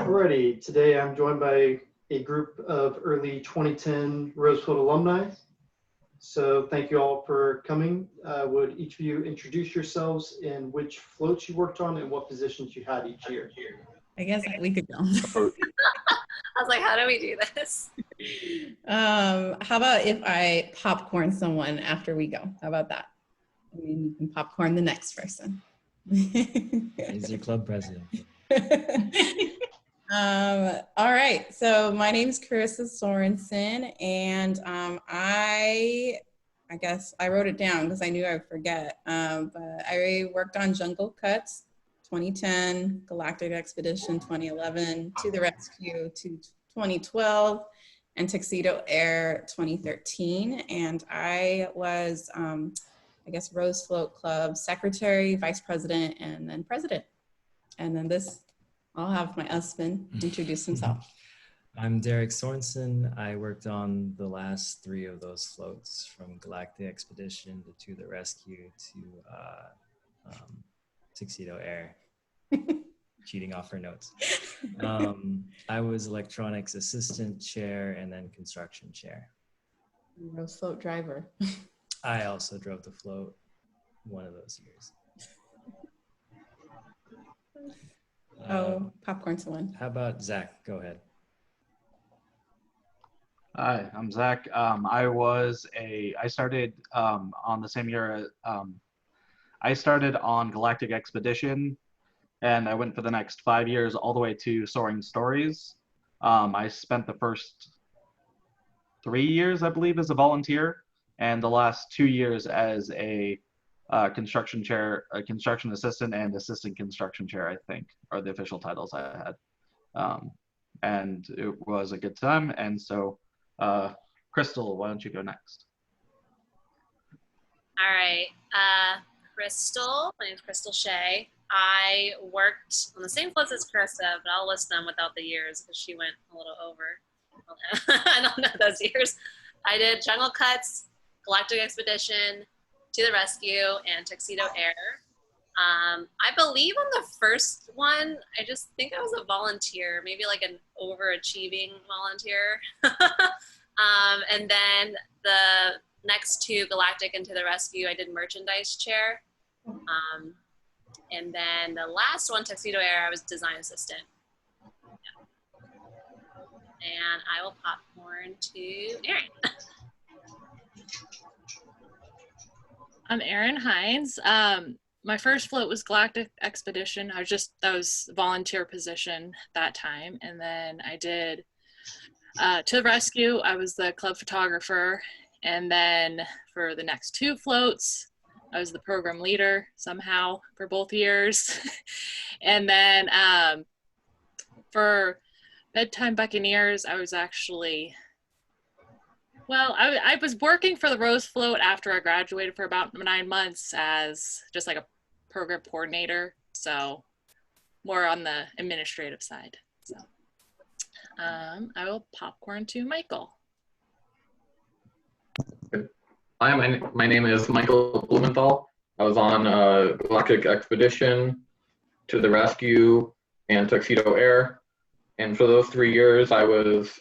Alrighty, today I'm joined by a group of early 2010 Rosefield alumni. So thank you all for coming. Would each of you introduce yourselves and which floats you worked on and what positions you had each year? I guess we could go. I was like, how do we do this? How about if I popcorn someone after we go? How about that? I mean, you can popcorn the next person. He's your club president. All right, so my name is Karissa Sorenson, and I guess I wrote it down because I knew I would forget, but I worked on Jungle Cuts 2010, Galactic Expedition 2011, To the Rescue 2012, and Tuxedo Air 2013, and I was, I guess, Rose Float Club secretary, vice president, and then president. And then I'll have my husband introduce himself. I'm Derek Sorenson. I worked on the last 3 of those floats, from Galactic Expedition to the Rescue to Tuxedo Air. Cheating off her notes. I was electronics assistant chair and then construction chair. Rose Float driver. I also drove the float one of those years. Popcorn someone. How about Zach? Go ahead. Hi, I'm Zach. I started on the same year. I started on Galactic Expedition, and I went for the next 5 years all the way to Soaring Stories. I spent the first 3 years, I believe, as a volunteer, and the last 2 years as a construction chair, a construction assistant, and assistant construction chair, I think, are the official titles I had. And it was a good time. And so, Crystal, why don't you go next? All right, Crystal, my name's Crystal Chea. I worked on the same floats as Karissa, but I'll list them without the years because she went a little over. I don't know those years. I did Jungle Cuts, Galactic Expedition, To the Rescue, and Tuxedo Air. I believe on the first one, I just think I was a volunteer, maybe like an overachieving volunteer. And then the next 2, Galactic and To the Rescue, I did merchandise chair. And then the last one, Tuxedo Air, I was design assistant. Yeah. And I will popcorn to Erin. I'm Erin Hines. My first float was Galactic Expedition. That was a volunteer position that time. And then I did To the Rescue. I was the club photographer. And then for the next 2 floats, I was the program leader somehow for both years. And then for Bedtime Buccaneers, I was actually, I was working for the Rose Float after I graduated for about 9 months as just like a program coordinator. So more on the administrative side. So I will popcorn to Michael. Hi, my name is Michael Blumenthal. I was on Galactic Expedition, To the Rescue, and Tuxedo Air. And for those 3 years, I was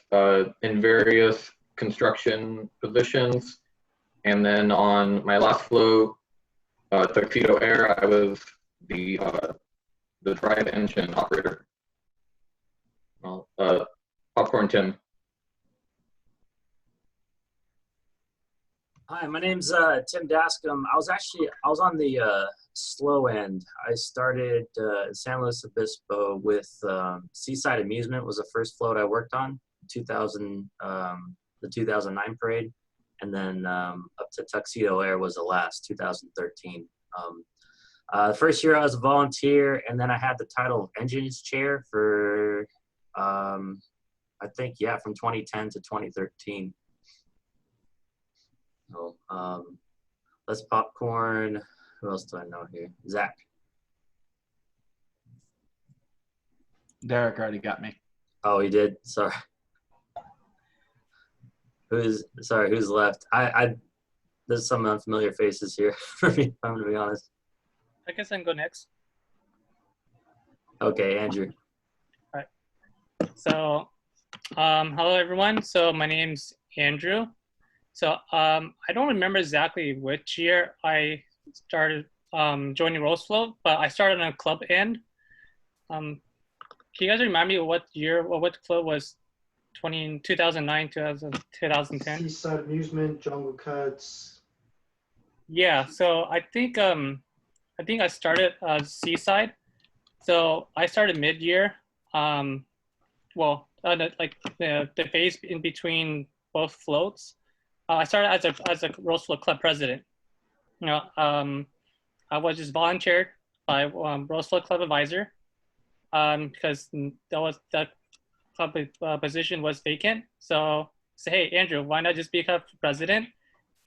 in various construction positions. And then on my last float, Tuxedo Air, I was the drive engine operator. Well, popcorn Tim. Hi, my name's Tim Bascomb. I was on the slow end. I started in San Luis Obispo with Seaside Amusement was the first float I worked on, the 2009 parade, and then up to Tuxedo Air was the last, 2013. The first year I was a volunteer, and then I had the title of engines chair for, I think, yeah, from 2010 to 2013. So let's popcorn. Who else do I know here? Zach. Derek already got me. Oh, he did. Sorry. Who's left? There's some unfamiliar faces here for me, if I'm gonna be honest. I guess I can go next. Okay, Andrew. Hello everyone. So my name's Andrew. So I don't remember exactly which year I started joining Rose Float, but I started on a club end. Can you guys remind me of what year or what float was 2009, 2010? Seaside Amusement, Jungle Cuts. Yeah, so I think I started Seaside. So I started mid-year. The phase in between both floats. I started as a Rose Float Club president. I was just volunteered by Rose Float Club advisor because that club position was vacant. So say, hey Andrew, why not just become president?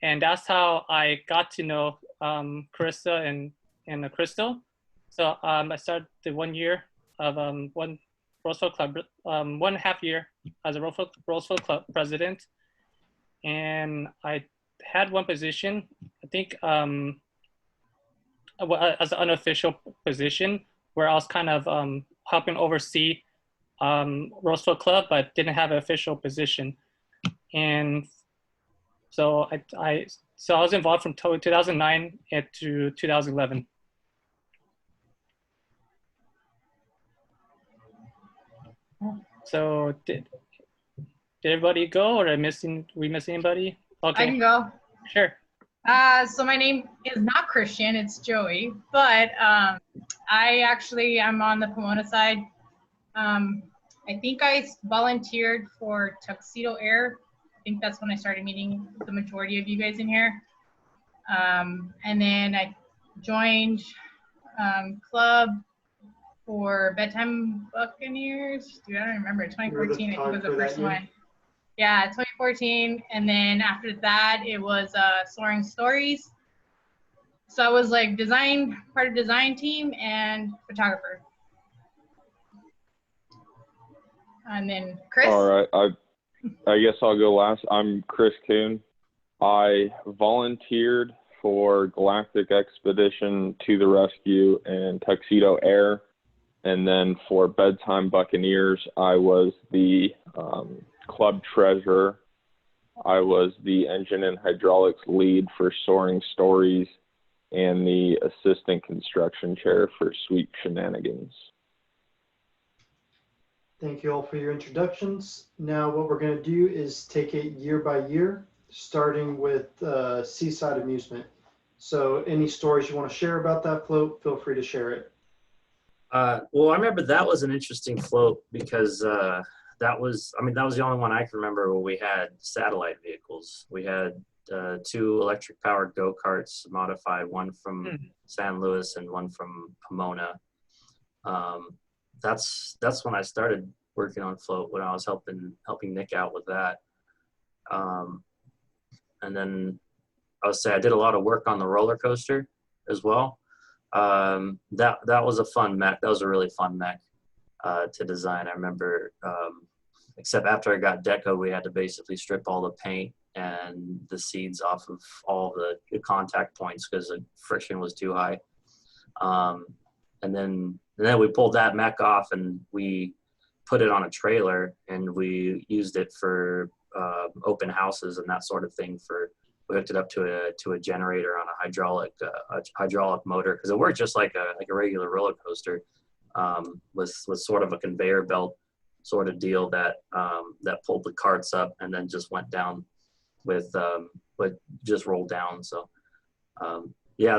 And that's how I got to know Karissa and Crystal. So I started the 1 year of one Rose Float Club, 1.5 year as a Rose Float Club president. And I had one position, I think as an unofficial position where I was kind of helping oversee Rose Float Club, but didn't have an official position. And so I was involved from 2009 to 2011. So did everybody go, or we miss anybody? Okay. I can go. Sure. So my name is not Christian, it's Joey, but I'm on the Pomona side. I think I volunteered for Tuxedo Air. I think that's when I started meeting the majority of you guys in here. And then I joined club for Bedtime Buccaneers. Dude, I don't remember. 2014, I think was the first one. Yeah, 2014. And then after that, it was Soaring Stories. So I was like part of design team and photographer. And then Chris. All right, I guess I'll go last. I'm Chris Coon. I volunteered for Galactic Expedition, To the Rescue, and Tuxedo Air. And then for Bedtime Buccaneers, I was the club treasurer. I was the engine and hydraulics lead for Soaring Stories and the assistant construction chair for Sweet Shenanigans. Thank you all for your introductions. Now what we're going to do is take it year by year, starting with Seaside Amusement. So any stories you want to share about that float, feel free to share it. Well, I remember that was an interesting float because that was the only one I can remember where we had satellite vehicles. We had 2 electric powered go-karts modified, one from San Luis and one from Pomona. That's when I started working on float, when I was helping Nick out with that. And then I would say I did a lot of work on the roller coaster as well. That was a fun mech. That was a really fun mech to design. I remember, except after I got deco, we had to basically strip all the paint and the seeds off of all the contact points because the friction was too high. And then we pulled that mech off and we put it on a trailer and we used it for open houses and that sort of thing. We hooked it up to a generator on a hydraulic motor because it worked just like a regular roller coaster, with sort of a conveyor belt sort of deal that pulled the carts up and then just went down but just rolled down. So yeah,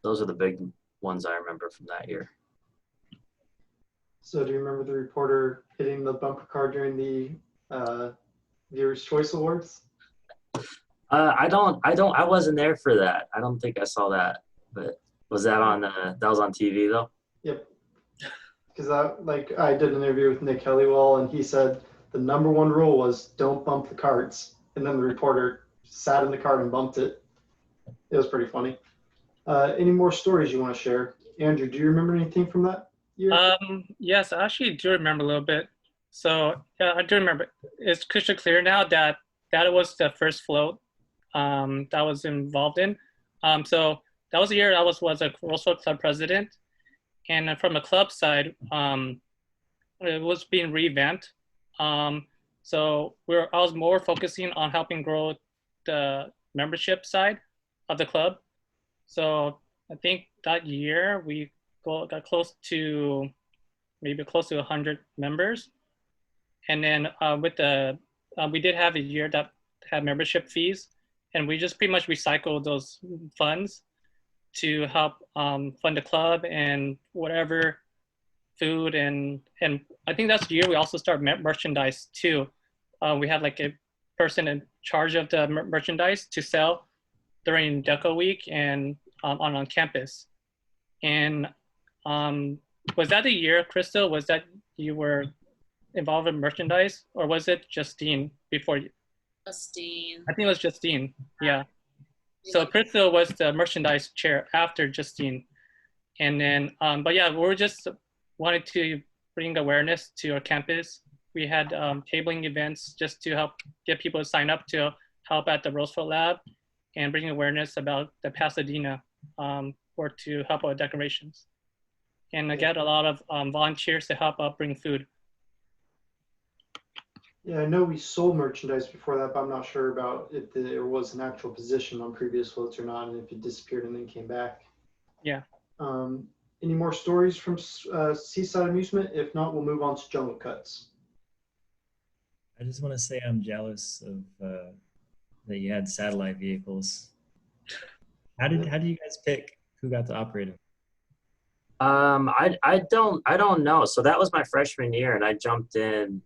those are the big ones I remember from that year. So do you remember the reporter hitting the bumper car during the Viewer's Choice Awards? I wasn't there for that. I don't think I saw that, but was that that was on TV though? Yep. Because I did an interview with Nick Helliwell and he said the #1 rule was don't bump the carts. And then the reporter sat in the cart and bumped it. It was pretty funny. Any more stories you want to share? Andrew, do you remember anything from that year? Yes, I actually do remember a little bit. So yeah, I do remember. It's crystal clear now that was the first float that I was involved in. So that was the year I was a Rose Float Club president. And from the club side, it was being revamped. So I was more focusing on helping grow the membership side of the club. So I think that year we got close to 100 members. And then we did have a year that had membership fees, and we just pretty much recycled those funds to help fund the club and whatever food and I think that's the year we also started merchandise too. We had like a person in charge of the merchandise to sell during Deco Week and on campus. And was that the year, Crystal? Was that you were involved in merchandise, or was it Justine before you? Justine. I think it was Justine. Yeah. So Crystal was the merchandise chair after Justine, and then but yeah, we just wanted to bring awareness to our campus. We had tabling events just to help get people to sign up to help at the Roosevelt Lab and bring awareness about the Pasadena or to help with decorations. And I get a lot of volunteers to help bring food. Yeah, I know we sold merchandise before that, but I'm not sure about if there was an actual position on previous floats or not, and if it disappeared and then came back. Yeah. Any more stories from Seaside Amusement? If not, we'll move on to Jungle Cuts. I just want to say I'm jealous of that you had satellite vehicles. How do you guys pick who got to operate them? I don't know. So that was my freshman year, and I jumped in.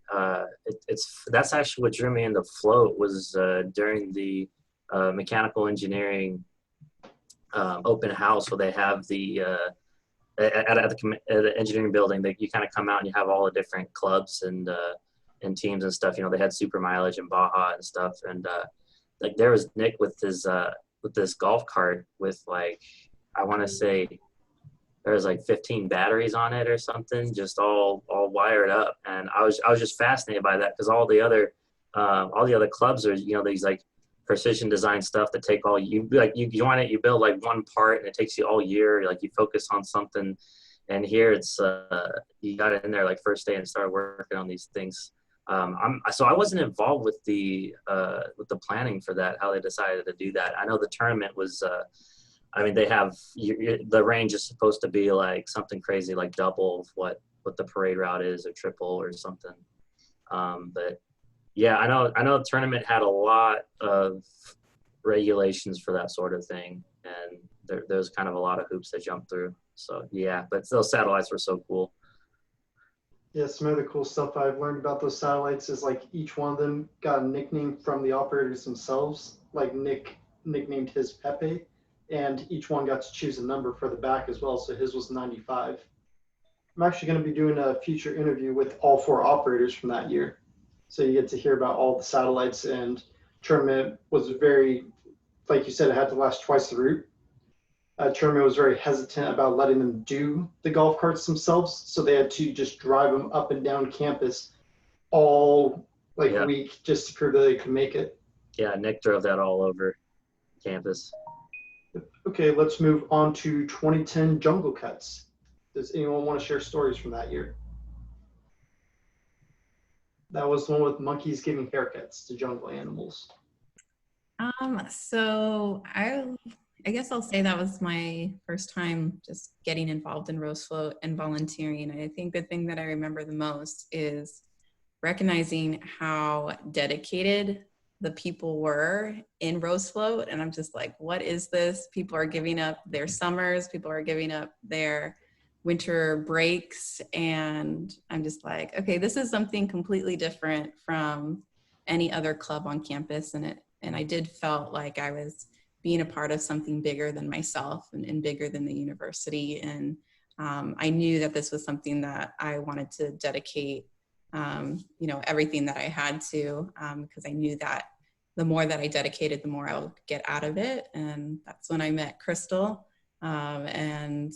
That's actually what drew me in the float was during the mechanical engineering open house where they have the at the engineering building that you kind of come out and you have all the different clubs and teams and stuff. You know, they had Super Mileage and Baja and stuff, and like there was Nick with this golf cart with like I want to say there was like 15 batteries on it or something, just all wired up, and I was just fascinated by that because all the other clubs are these like precision design stuff that take all you join it, you build like one part and it takes you all year, like you focus on something, and here it's you got it in there like first day and started working on these things. So I wasn't involved with the planning for that, how they decided to do that. I know the tournament was they have the range is supposed to be like something crazy like double of what the parade route is or triple or something. But yeah, I know the tournament had a lot of regulations for that sort of thing, and there's kind of a lot of hoops to jump through. So yeah, but those satellites were so cool. Yeah, some other cool stuff I've learned about those satellites is like each one of them got a nickname from the operators themselves. Like Nick nicknamed his Pepe, and each one got to choose a number for the back as well. So his was 95. I'm actually going to be doing a future interview with all 4 operators from that year. So you get to hear about all the satellites, and tournament was very, like you said, it had to last twice the route. Tournament was very hesitant about letting them do the golf carts themselves. So they had to just drive them up and down campus all week just to prove that they could make it. Yeah, Nick drove that all over campus. Okay, let's move on to 2010 Jungle Cuts. Does anyone want to share stories from that year? That was the one with monkeys giving haircuts to jungle animals. So I guess I'll say that was my first time just getting involved in Rose Float and volunteering. And I think the thing that I remember the most is recognizing how dedicated the people were in Rose Float. And I'm just like, what is this? People are giving up their summers. People are giving up their winter breaks. And I'm just like, okay, this is something completely different from any other club on campus. And I did felt like I was being a part of something bigger than myself and bigger than the university. And I knew that this was something that I wanted to dedicate, everything that I had to, because I knew that the more that I dedicated, the more I would get out of it. And that's when I met Crystal, and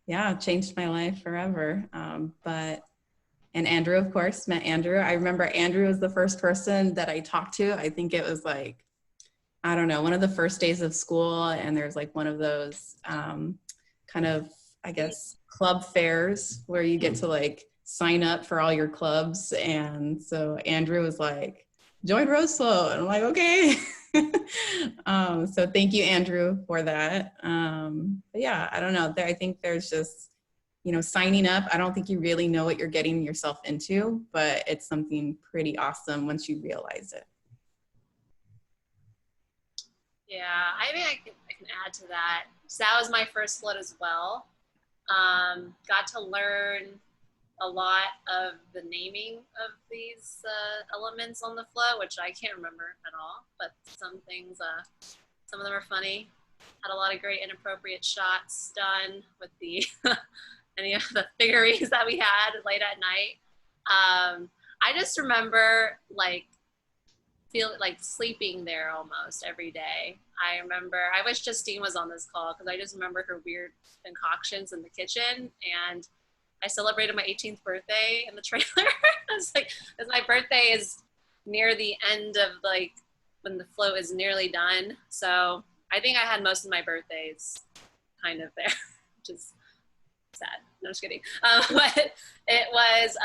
yeah, it changed my life forever. And Andrew, of course, met Andrew. I remember Andrew was the first person that I talked to. I think it was like, I don't know, one of the first days of school, and there's like one of those kind of, I guess, club fairs where you get to like sign up for all your clubs. And so Andrew was like, join Rose Float. And I'm like, okay. So thank you, Andrew, for that. But yeah, I don't know. I think there's just, you know, signing up. I don't think you really know what you're getting yourself into, but it's something pretty awesome once you realize it. Yeah, I mean, I can add to that. So that was my first float as well. Got to learn a lot of the naming of these elements on the float, which I can't remember at all, but some things, some of them are funny. Had a lot of great inappropriate shots done with the any of the figurines that we had late at night. I just remember like sleeping there almost every day. I wish Justine was on this call because I just remember her weird concoctions in the kitchen. And I celebrated my 18th birthday in the trailer. I was like, because my birthday is near the end of like when the float is nearly done. So I think I had most of my birthdays kind of there, which is sad. No, I'm just kidding. But it was,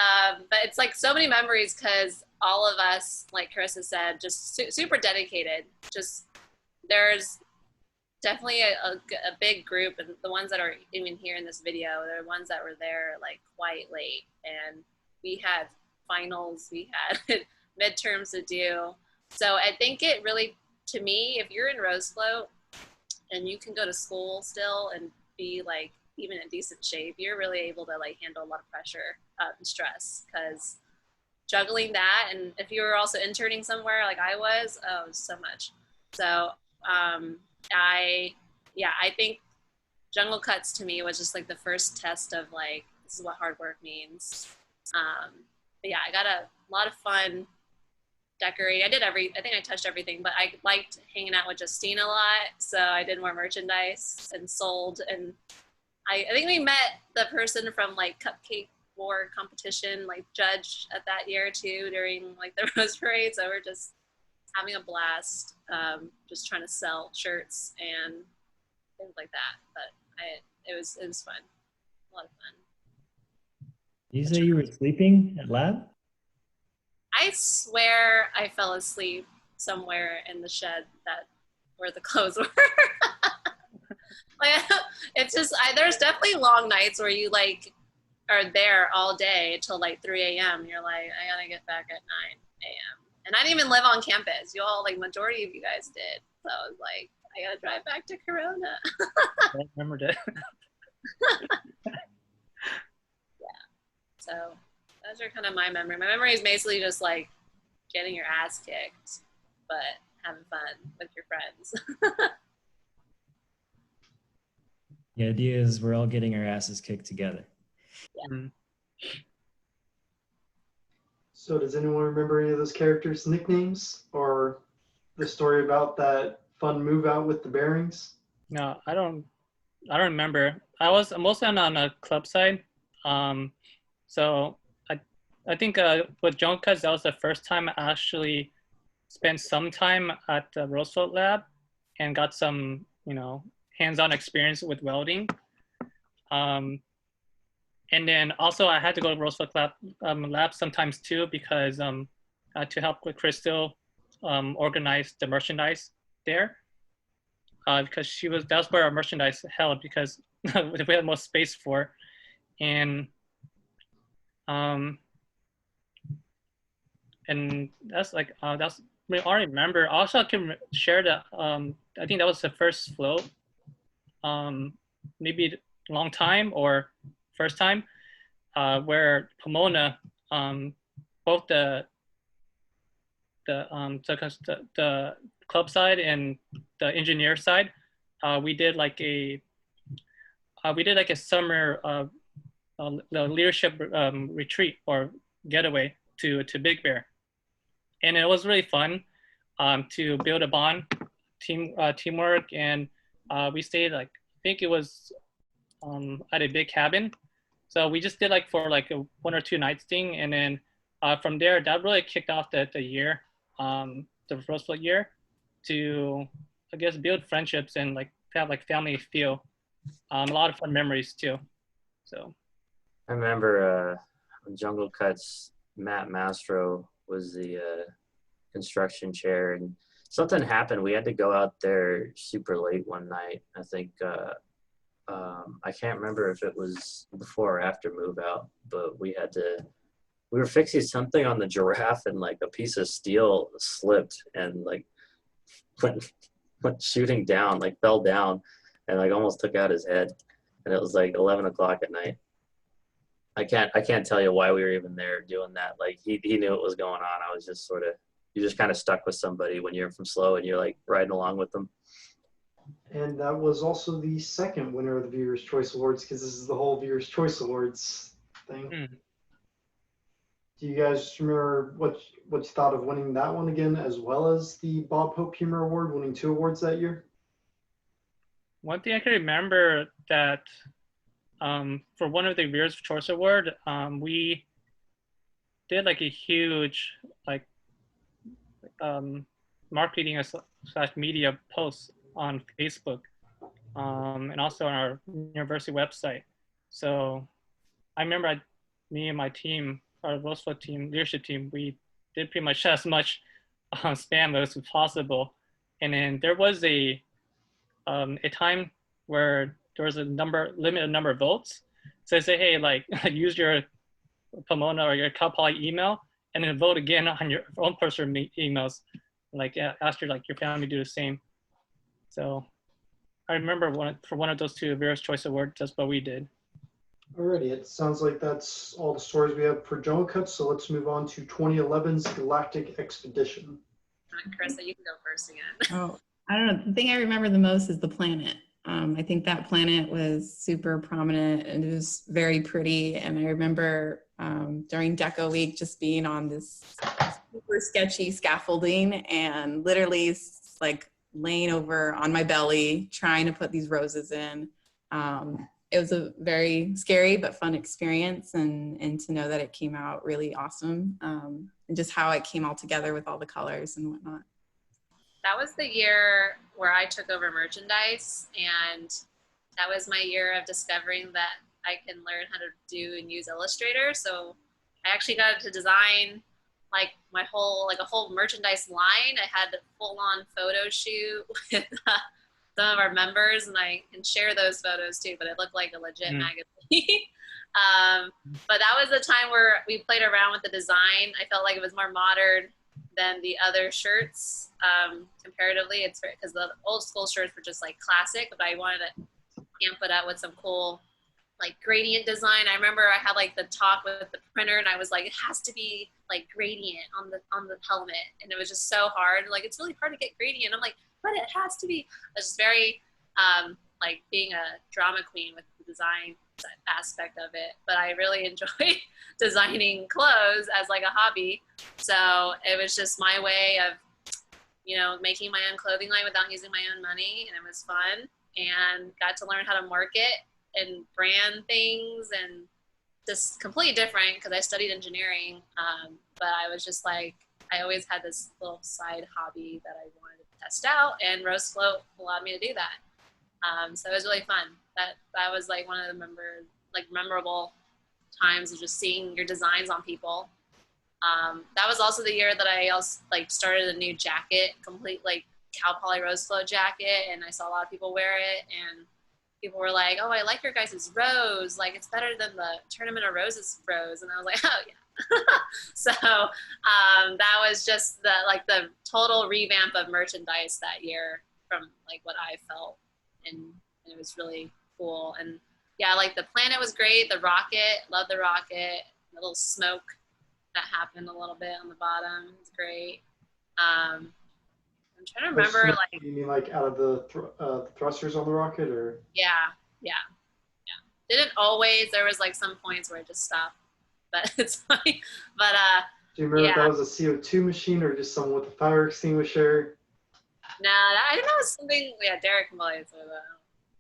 but it's like so many memories because all of us, like Karissa said, just super dedicated. Just there's definitely a big group, and the ones that are even here in this video, they're the ones that were there like quite late, and we had finals, we had midterms to do. So I think it really, to me, if you're in Rose Float and you can go to school still and be like even in decent shape, you're really able to like handle a lot of pressure and stress, because juggling that, and if you were also interning somewhere like I was, oh, so much. So I think Jungle Cuts to me was just like the first test of like, this is what hard work means. But yeah, I got a lot of fun decorating. I think I touched everything, but I liked hanging out with Justine a lot. So I did more merchandise and sold. And I think we met the person from like Cupcake War competition, like judge at that year too, during like the Rose Parade. So we're just having a blast, just trying to sell shirts and things like that. But it was fun, a lot of fun. Did you say you were sleeping at lab? I swear I fell asleep somewhere in the shed where the clothes were. Like, it's just, there's definitely long nights where you like are there all day till like 3 a.m. You're like, I gotta get back at 9 a.m. And I didn't even live on campus. You all, like majority of you guys did. So I was like, I gotta drive back to Corona. I remembered it. Yeah. So those are kind of my memory. My memory is basically just like getting your ass kicked, but having fun with your friends. The idea is we're all getting our asses kicked together. Yeah. So does anyone remember any of those characters' nicknames or the story about that fun move out with the bearings? No, I don't remember. I was mostly on a club side. So I think with Jungle Cuts, that was the first time I actually spent some time at the Rose Float lab and got some, hands-on experience with welding. And then also I had to go to Rose Float lab sometimes too, because to help with Crystal organize the merchandise there. Because that's where our merchandise held, because we had most space for. And that's like, that's, I already remember. Also, I can share that, I think that was the first float, maybe a long time or first time, where Pomona, both the club side and the engineer side, we did like a summer the leadership retreat or getaway to Big Bear, and it was really fun to build a bond, teamwork, and we stayed like, I think it was at a big cabin, so we just did like for like a 1 or 2 nights thing, and then from there that really kicked off the year, the Rose Float year, to I guess build friendships and like have like family feel, a lot of fun memories too. So I remember Jungle Cuts, Matt Mastro was the construction chair, and something happened. We had to go out there super late one night. I think I can't remember if it was before or after move out, but we were fixing something on the giraffe, and like a piece of steel slipped and like went shooting down, like fell down, and like almost took out his head. And it was like 11 o'clock at night. I can't tell you why we were even there doing that. Like he knew what was going on. I was just you're just kind of stuck with somebody when you're from SLO and you're like riding along with them. And that was also the second winner of the Viewers' Choice Awards, because this is the whole Viewers' Choice Awards thing. Do you guys remember what you thought of winning that one again, as well as the Bob Hope Humor Award, winning 2 awards that year? One thing I can remember that for one of the Viewers' Choice Award, we did like a huge like marketing / media post on Facebook and also on our university website. So I remember me and my team, our Roseville team, leadership team, we did pretty much as much spam as possible. And then there was a time where there was a limited number of votes. So I say, hey, like use your Pomona or your Cal Poly email and then vote again on your own personal emails. Like ask your family to do the same. So I remember for one of those 2 Viewers' Choice Awards, that's what we did. Alrighty, it sounds like that's all the stories we have for Jungle Cuts, so let's move on to 2011's Galactic Expedition. Karissa, you can go first again. Oh, I don't know. The thing I remember the most is the planet. I think that planet was super prominent and it was very pretty. And I remember during Deco Week just being on this super sketchy scaffolding and literally like laying over on my belly trying to put these roses in. It was a very scary but fun experience, and to know that it came out really awesome, and just how it came all together with all the colors and whatnot. That was the year where I took over merchandise, and that was my year of discovering that I can learn how to do and use Illustrator. So I actually got to design like a whole merchandise line. I had a full-on photo shoot with some of our members, and I can share those photos too, but it looked like a legit magazine. But that was the time where we played around with the design. I felt like it was more modern than the other shirts comparatively. It's because the old school shirts were just like classic, but I wanted to amp it up with some cool like gradient design. I remember I had like the talk with the printer, and I was like, it has to be like gradient on the helmet, and it was just so hard. Like it's really hard to get gradient. I'm like, but it has to be. I was just very like being a drama queen with the design aspect of it, but I really enjoy designing clothes as like a hobby. So it was just my way of, making my own clothing line without using my own money, and it was fun, and got to learn how to market and brand things, and just completely different because I studied engineering, but I was just like, I always had this little side hobby that I wanted to test out, and Rose Float allowed me to do that. So it was really fun. That was like one of the memorable times of just seeing your designs on people. That was also the year that I also started a new jacket, complete Cal Poly Rose Float jacket, and I saw a lot of people wear it, and people were like, "Oh, I like your guys' rose. Like it's better than the Tournament of Roses rose," and I was like, "Oh yeah." So that was just the total revamp of merchandise that year from what I felt, and it was really cool. And yeah, the planet was great. The rocket, loved the rocket. The little smoke that happened a little bit on the bottom was great. I'm trying to remember You mean out of the thrusters on the rocket, or? Yeah. Didn't always. There was some points where it just stopped, but it's funny. But do you remember if that was a CO2 machine or just someone with a fire extinguisher? No, I think that was something. Yeah, Derek can probably answer that.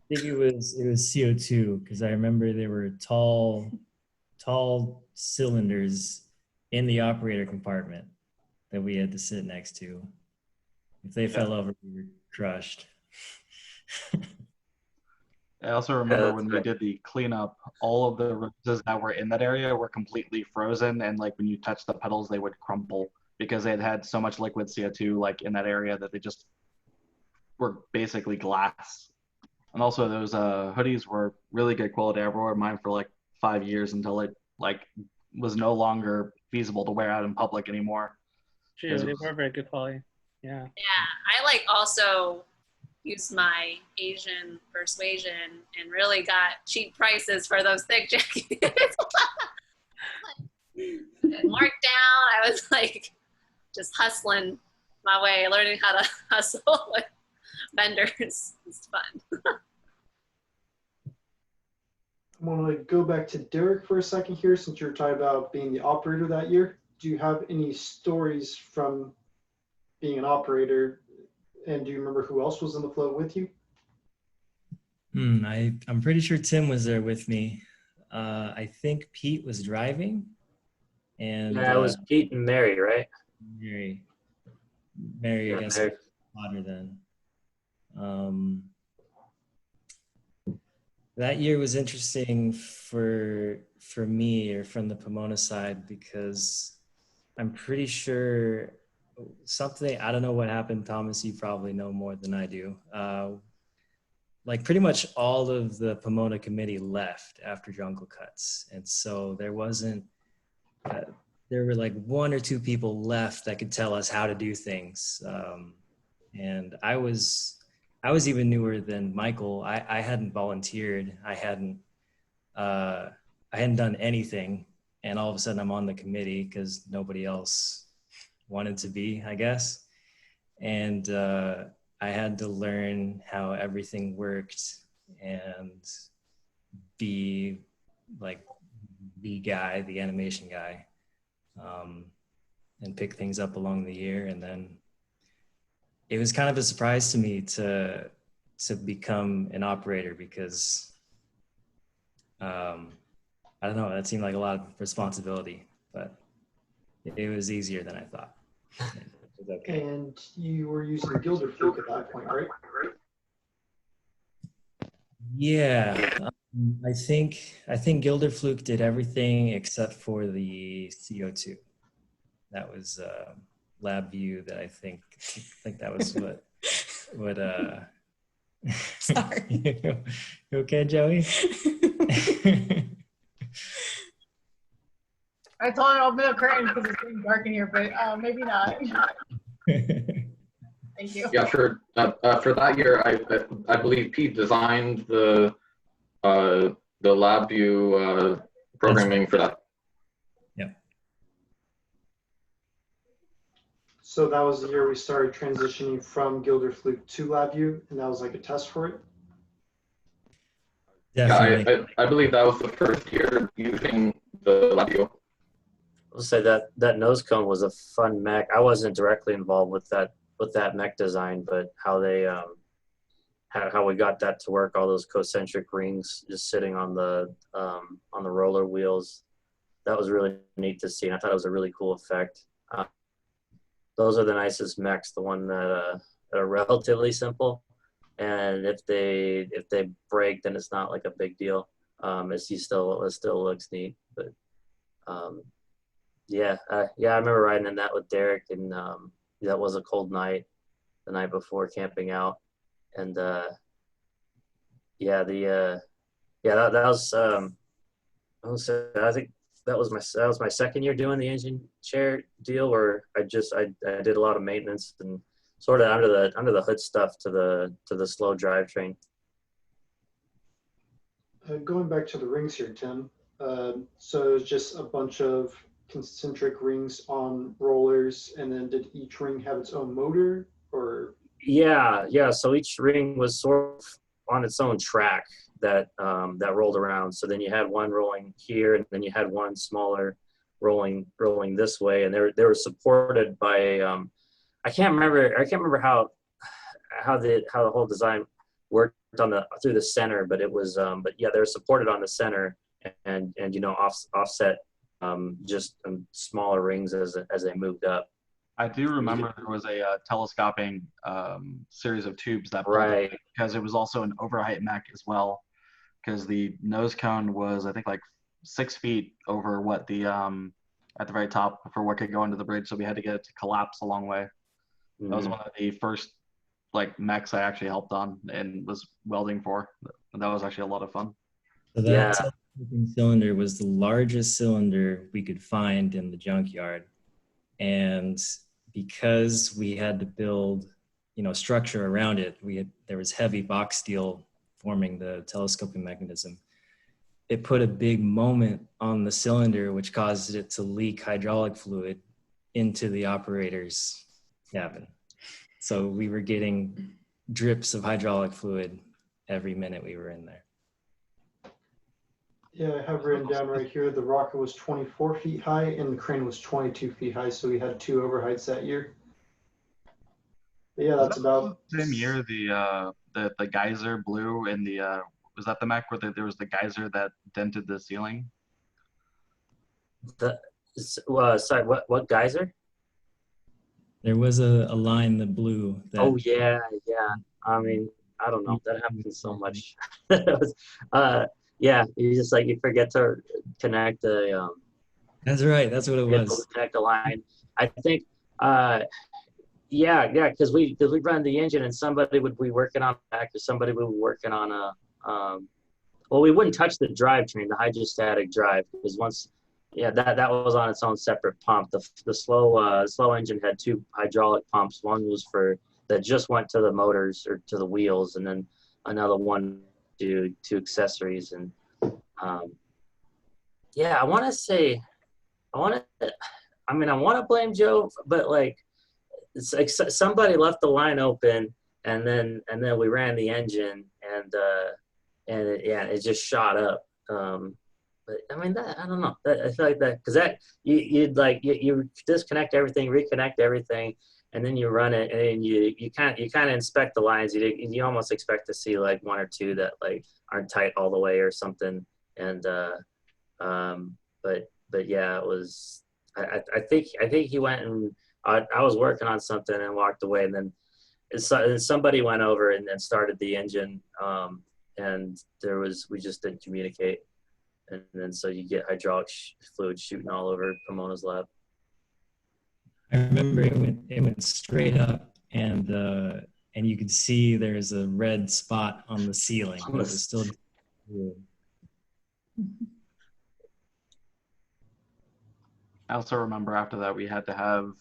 I think it was CO2 because I remember there were tall cylinders in the operator compartment that we had to sit next to. If they fell over, we were crushed. I also remember that's when we right. did the cleanup, all of the roses that were in that area were completely frozen, and like when you touch the petals, they would crumple because they had had so much liquid CO2 like in that area that they just were basically glass. And also those hoodies were really good quality. I wore mine for like 5 years until it like was no longer feasible to wear out in public anymore. True, they were very good quality. Yeah. Yeah, I like also used my Asian persuasion and really got cheap prices for those thick jackets. Marked down. I was like just hustling my way, learning how to hustle with vendors. It's fun. I want to go back to Derek for a second here, since you're talking about being the operator that year. Do you have any stories from being an operator, and do you remember who else was in the float with you? I'm pretty sure Tim was there with me. I think Pete was driving, and Yeah, it was Pete and Mary, right? Mary, Yeah, I guess, Mary. hotter then. That year was interesting for me, or from the Pomona side, because I'm pretty sure something, I don't know what happened, Thomas, you probably know more than I do. Like pretty much all of the Pomona committee left after Jungle Cuts. And so there wasn't, there were like one or two people left that could tell us how to do things. And I was even newer than Michael. I hadn't volunteered. I hadn't done anything. And all of a sudden I'm on the committee because nobody else wanted to be, I guess. And I had to learn how everything worked and be like the guy, the animation guy, and pick things up along the year. And then it was kind of a surprise to me to become an operator, because I don't know, that seemed like a lot of responsibility, but it was easier than I thought. It was okay. And you were using Gilderfluke at that point, right? Yeah, I think Gilderfluke did everything except for the CO2. That was LabVIEW. That I think that was what Sorry. You okay, Joey? I told him I'll be a curtain because it's getting dark in here, but maybe not. Thank you. Yeah, for that year, I believe Pete designed the LabVIEW programming for that. Yeah. So that was the year we started transitioning from Gilderfluke to LabVIEW, and that was like a test for it? Definitely. Yeah, I believe that was the first year using the LabVIEW. I'll say that nose cone was a fun mech. I wasn't directly involved with that mech design, but how they how we got that to work, all those concentric rings just sitting on the roller wheels, that was really neat to see. And I thought it was a really cool effect. Those are the nicest mechs, the one that are relatively simple, and if they break, then it's not like a big deal. It still looks neat, but yeah, I remember riding in that with Derek, and that was a cold night, the night before camping out, and that was I think that was my second year doing the engine chair deal, where I did a lot of maintenance and sort of under the hood stuff to the slow drivetrain. Going back to the rings here, Tim. So it's just a bunch of concentric rings on rollers, and then did each ring have its own motor, or? Yeah. So each ring was sort of on its own track that rolled around. So then you had one rolling here, and then you had one smaller rolling this way, and they were supported by I can't remember how the whole design worked through the center, but it was but yeah, they're supported on the center, and offset just smaller rings as they moved up. I do remember there was a telescoping series of tubes that pulled right up, because it was also an overheight mech as well. because the nose cone was, I think, like 6 feet over what the at the very top for what could go into the bridge. So we had to get it to collapse a long way. That was one of the first like mechs I actually helped on and was welding for. And that was actually a lot of fun. So that Yeah. telescoping cylinder was the largest cylinder we could find in the junkyard. And because we had to build, structure around it, there was heavy box steel forming the telescoping mechanism. It put a big moment on the cylinder, which caused it to leak hydraulic fluid into the operator's cabin. So we were getting drips of hydraulic fluid every minute we were in there. Yeah, I have written down right here, the rocket was 24 feet high and the crane was 22 feet high. So we had 2 overheights that year. But yeah, that's about Same year the geyser blew in the was that the mech where there was the geyser that dented the ceiling? Sorry, what geyser? There was a line that blew. Oh yeah. I mean, I don't know. That happens so much. Yeah, you forget to connect the. That's right. That's what it was. Connect the line. I think. Yeah, because we run the engine and somebody would be working on back or somebody would be working on a. Well, we wouldn't touch the drivetrain, the hydrostatic drive, because once. Yeah, that was on its own separate pump. The slow engine had 2 hydraulic pumps. One was that just went to the motors or to the wheels, and then another one to accessories. And yeah, I want to blame Joe, but it's like somebody left the line open, and then we ran the engine, and it just shot up. But I mean, I don't know. I feel like that because you disconnect everything, reconnect everything, and then you run it, and you kind of inspect the lines. You almost expect to see like 1 or 2 that aren't tight all the way or something. And but yeah, it was. I think he went and I was working on something and walked away, and then somebody went over and then started the engine, and we just didn't communicate. And then so you get hydraulic fluid shooting all over Pomona's lab. I remember it went straight up, and you could see there's a red spot on the ceiling, but it was still. I also remember after that we had to have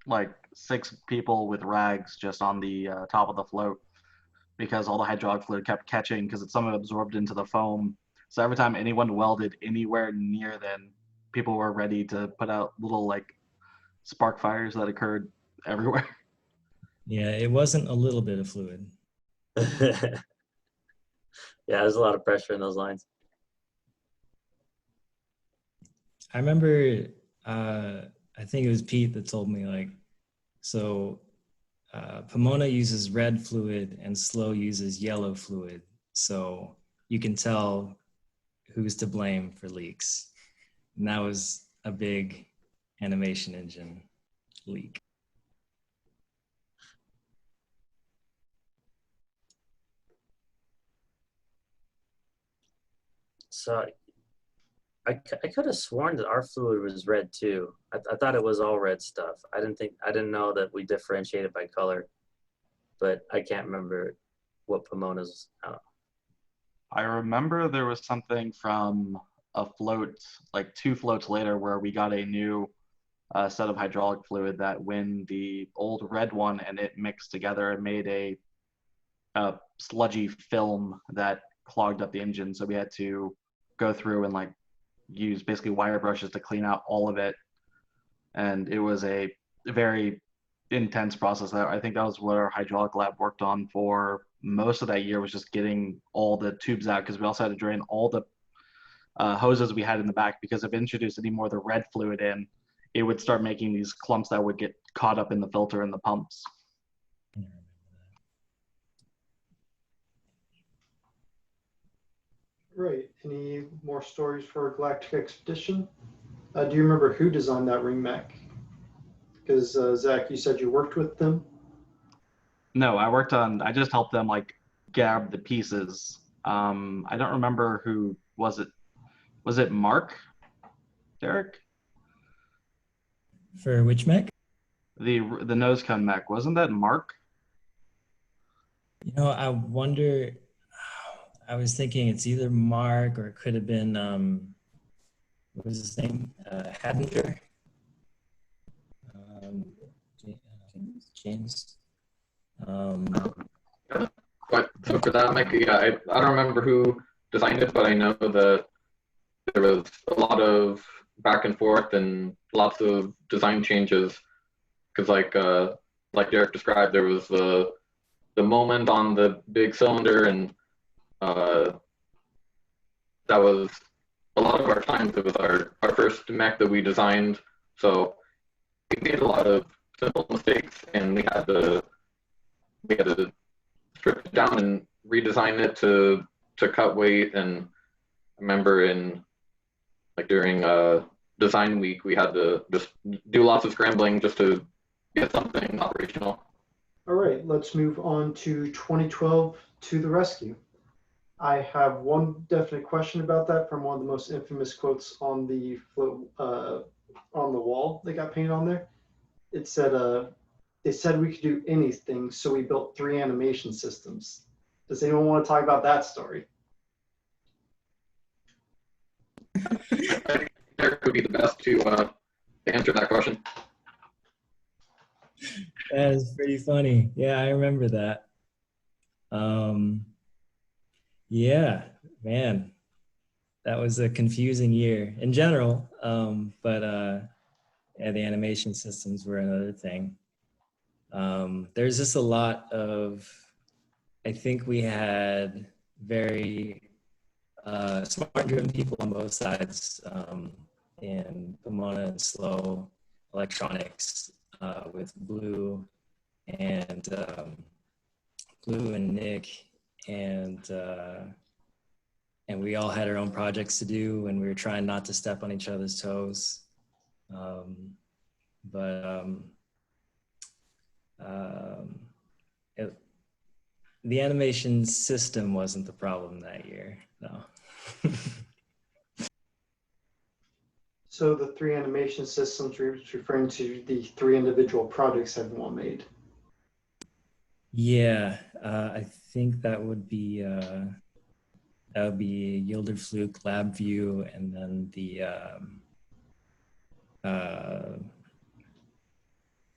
like 6 people with rags just on the top of the float because all the hydraulic fluid kept catching because it's some of it absorbed into the foam. So every time anyone welded anywhere near them, people were ready to put out little spark fires that occurred everywhere. Yeah, it wasn't a little bit of fluid. Yeah, there's a lot of pressure in those lines. I remember, I think it was Pete that told me Pomona uses red fluid and Slow uses yellow fluid. So you can tell who's to blame for leaks. And that was a big animation engine leak. So I could have sworn that our fluid was red too. I thought it was all red stuff. I didn't know that we differentiated by color, but I can't remember what Pomona's. I remember there was something from a float, like 2 floats later, where we got a new set of hydraulic fluid that when the old red one and it mixed together, it made a sludgy film that clogged up the engine. So we had to go through and use basically wire brushes to clean out all of it. And it was a very intense process. I think that was what our hydraulic lab worked on for most of that year, was just getting all the tubes out, because we also had to drain all the hoses we had in the back, because if it introduced any more of the red fluid in, it would start making these clumps that would get caught up in the filter and the pumps. Right. Any more stories for Galactic Expedition? Do you remember who designed that ring mech? Because Zach, you said you worked with them. No, I just helped them grab the pieces. I don't remember who was it. Was it Mark? Derek? For which mech? The nose cone mech. Wasn't that Mark? You know, I wonder. I was thinking it's either Mark or it could have been what was his name? Hadinger. James. But so for that mech, yeah, I don't remember who designed it, but I know that there was a lot of back and forth and lots of design changes. Because like Derek described, there was the moment on the big cylinder, and that was a lot of our times. It was our first mech that we designed, so we made a lot of simple mistakes, and we had to strip it down and redesign it to cut weight. And I remember during design week, we had to just do lots of scrambling just to get something operational. All right, let's move on to 2012 To the Rescue. I have one definite question about that from one of the most infamous quotes on the float, on the wall that got painted on there. It said, they said we could do anything, so we built 3 animation systems. Does anyone want to talk about that story? I think Derek would be the best to answer that question. That is pretty funny. Yeah, I remember that. Yeah, man, that was a confusing year in general. But yeah, the animation systems were another thing. There's just a lot of, I think we had very smart driven people on both sides in Pomona and Slow Electronics with Blue and Nick, and we all had our own projects to do, and we were trying not to step on each other's toes. The animation system wasn't the problem that year, no. So the 3 animation systems we're referring to the 3 individual projects everyone made. Yeah, I think that would be Yilder Fluke, LabVIEW, and then the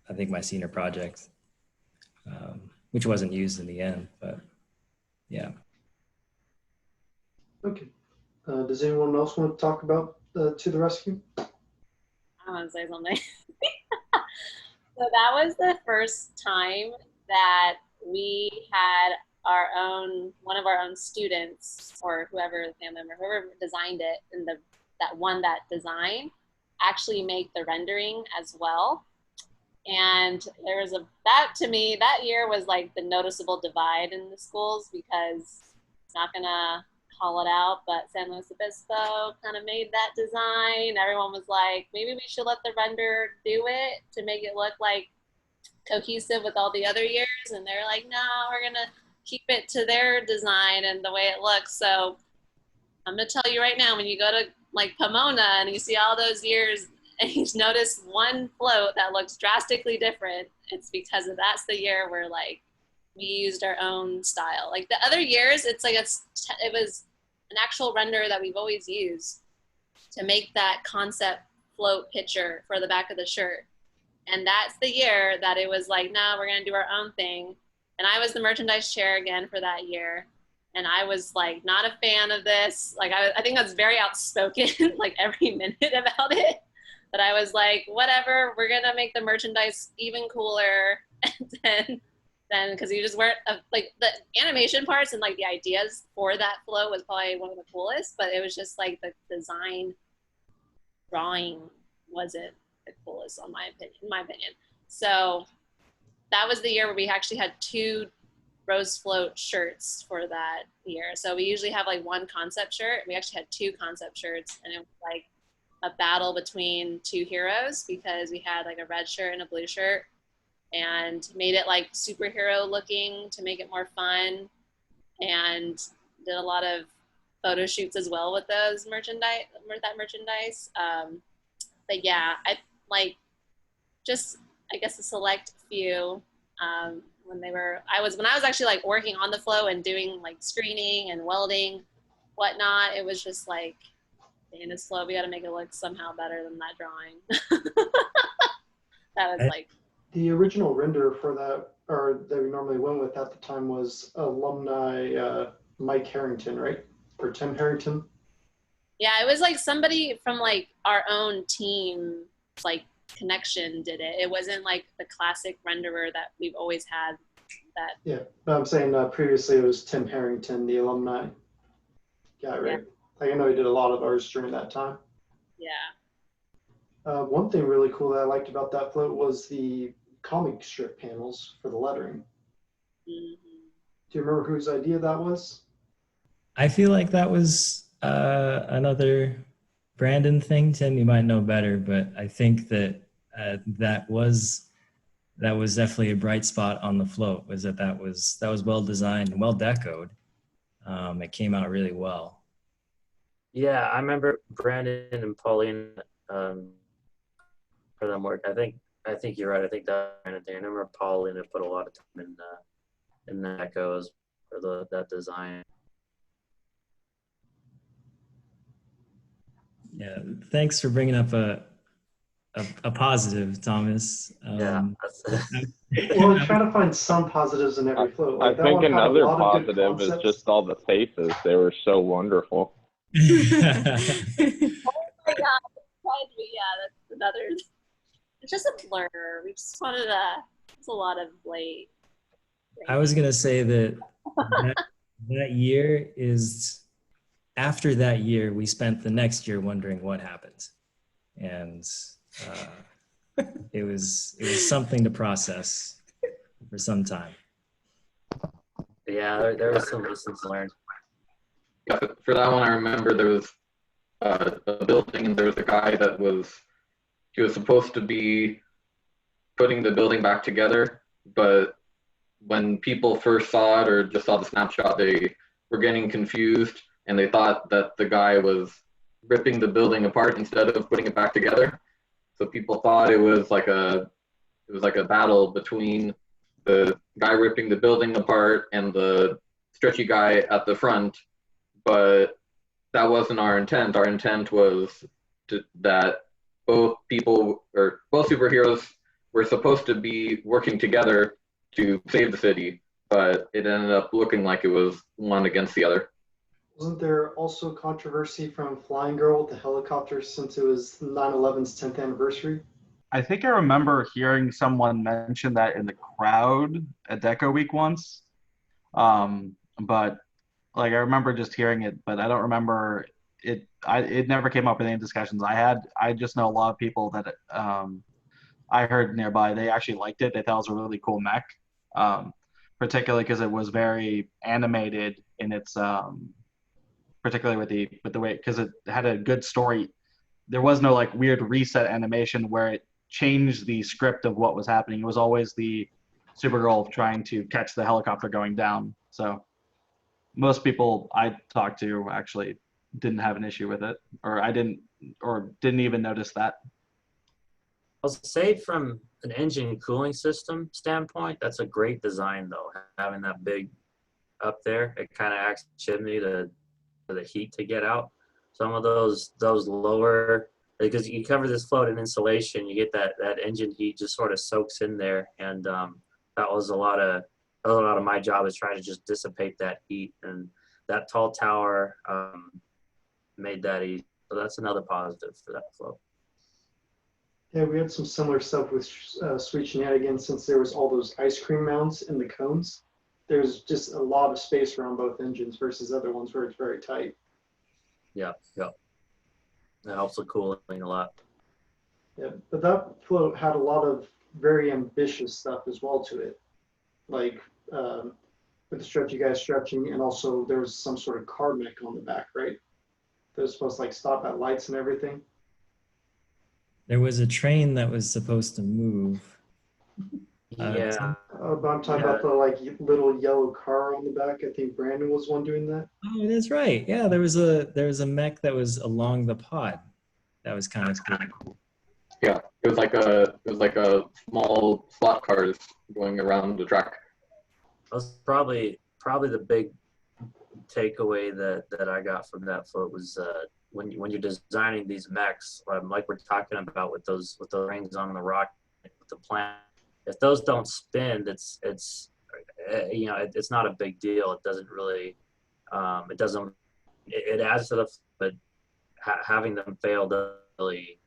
I think my senior project, which wasn't used in the end, but yeah. Okay. Does anyone else want to talk about To the Rescue? I want to say something. So that was the first time that we had one of our own students, or whoever the family member, whoever designed it, and that design actually make the rendering as well. And there was to me, that year was like the noticeable divide in the schools, because it's not gonna call it out, but San Luis Obispo kind of made that design. Everyone was like, maybe we should let the render do it to make it look like cohesive with all the other years. And they're like, no, we're gonna keep it to their design and the way it looks. So I'm gonna tell you right now, when you go to like Pomona and you see all those years and you notice one float that looks drastically different, it's because that's the year where like we used our own style. Like the other years, it's like it was an actual render that we've always used to make that concept float picture for the back of the shirt. And that's the year that it was like, no, we're gonna do our own thing. And I was the merchandise chair again for that year. And I was like, not a fan of this. Like, I think I was very outspoken, like every minute about it. But I was like, whatever, we're gonna make the merchandise even cooler. And then, because you just weren't, like the animation parts and like the ideas for that flow was probably one of the coolest, but it was just like the design drawing wasn't the coolest in my opinion. So that was the year where we actually had 2 Rose Float shirts for that year. So we usually have like 1 concept shirt. We actually had 2 concept shirts, and it was like a battle between 2 heroes, because we had like a red shirt and a blue shirt, and made it like superhero looking to make it more fun. And did a lot of photo shoots as well with those merchandise. But yeah, I like just, I guess, a select few. When I was actually like working on the float and doing like screening and welding, whatnot. It was just like, in this float, we got to make it look somehow better than that drawing. That was like the original render for that, or that we normally went with at the time, was alumni Mike Harrington, right? Or Tim Harrington. Yeah, it was like somebody from like our own team, like connection did it. It wasn't like the classic renderer that we've always had. That. Yeah, but I'm saying previously it was Tim Harrington, the alumni guy, right? Yeah. Like I know he did a lot of ours during that time. Yeah. One thing really cool that I liked about that float was the comic strip panels for the lettering. Mm-hmm. Do you remember whose idea that was? I feel like that was another Brandon thing. Tim, you might know better, but I think that that was definitely a bright spot on the float. That was well designed and well decoed. It came out really well. Yeah, I remember Brandon and Pauline for them work. I think you're right. I think that kind of thing. I remember Pauline had put a lot of time in the echoes for that design. Yeah, thanks for bringing up a positive, Thomas. Yeah. Well, we try to find some positives in every float. Like I think another positive is just all the faces. They were so wonderful. Oh my God. Yeah, that's another. It's just a blur. We just wanted it's a lot of late. I was gonna say that that year is, after that year, we spent the next year wondering what happened, and it was something to process for some time. Yeah, there was some lessons learned. Yeah, for that one, I remember there was a building, and there was a guy he was supposed to be putting the building back together, but when people first saw it or just saw the snapshot, they were getting confused, and they thought that the guy was ripping the building apart instead of putting it back together. So people thought it was like a battle between the guy ripping the building apart and the stretchy guy at the front, but that wasn't our intent. Our intent was that both superheroes were supposed to be working together to save the city, but it ended up looking like it was one against the other. Wasn't there also controversy from Flying Girl with the helicopter since it was 9/11's 10th anniversary? I think I remember hearing someone mention that in the crowd at Deco Week once. But like I remember just hearing it, but I don't remember it. It never came up in any discussions I had. I just know a lot of people that I heard nearby, they actually liked it. They thought it was a really cool mech, particularly because it was very animated in its, particularly with the way, because it had a good story. There was no like weird reset animation where it changed the script of what was happening. It was always the Supergirl trying to catch the helicopter going down. So most people I talked to actually didn't have an issue with it, or didn't even notice that. I'll say from an engine cooling system standpoint, that's a great design though. Having that big up there, it kind of acts chimney for the heat to get out. Some of those lower, because you cover this float in insulation, you get that engine heat just sort of soaks in there, and that was a lot of my job, is trying to just dissipate that heat, and that tall tower made that easy. So that's another positive for that float. Yeah, we had some similar stuff with Sweet Shenanigans, since there was all those ice cream mounds in the cones. There's just a lot of space around both engines versus other ones where it's very tight. Yeah. That helps with cooling a lot. Yeah, but that float had a lot of very ambitious stuff as well to it. Like with the stretchy guys stretching, and also there was some sort of car mech on the back, right? That was supposed to like stop at lights and everything. There was a train that was supposed to move. Yeah. But I'm talking Yeah. about the like little yellow car on the back. I think Brandon was one doing that. Oh, that's right. Yeah, there was a mech that was along the pod. That was kind of cool. Yeah, it was like a small slot cars going around the track. That was probably the big takeaway that I got from that float was when you're designing these mechs, like we're talking about with those rings on the rocket with the plant. If those don't spin, it's it's not a big deal. It doesn't really it adds to the, but having them fail doesn't really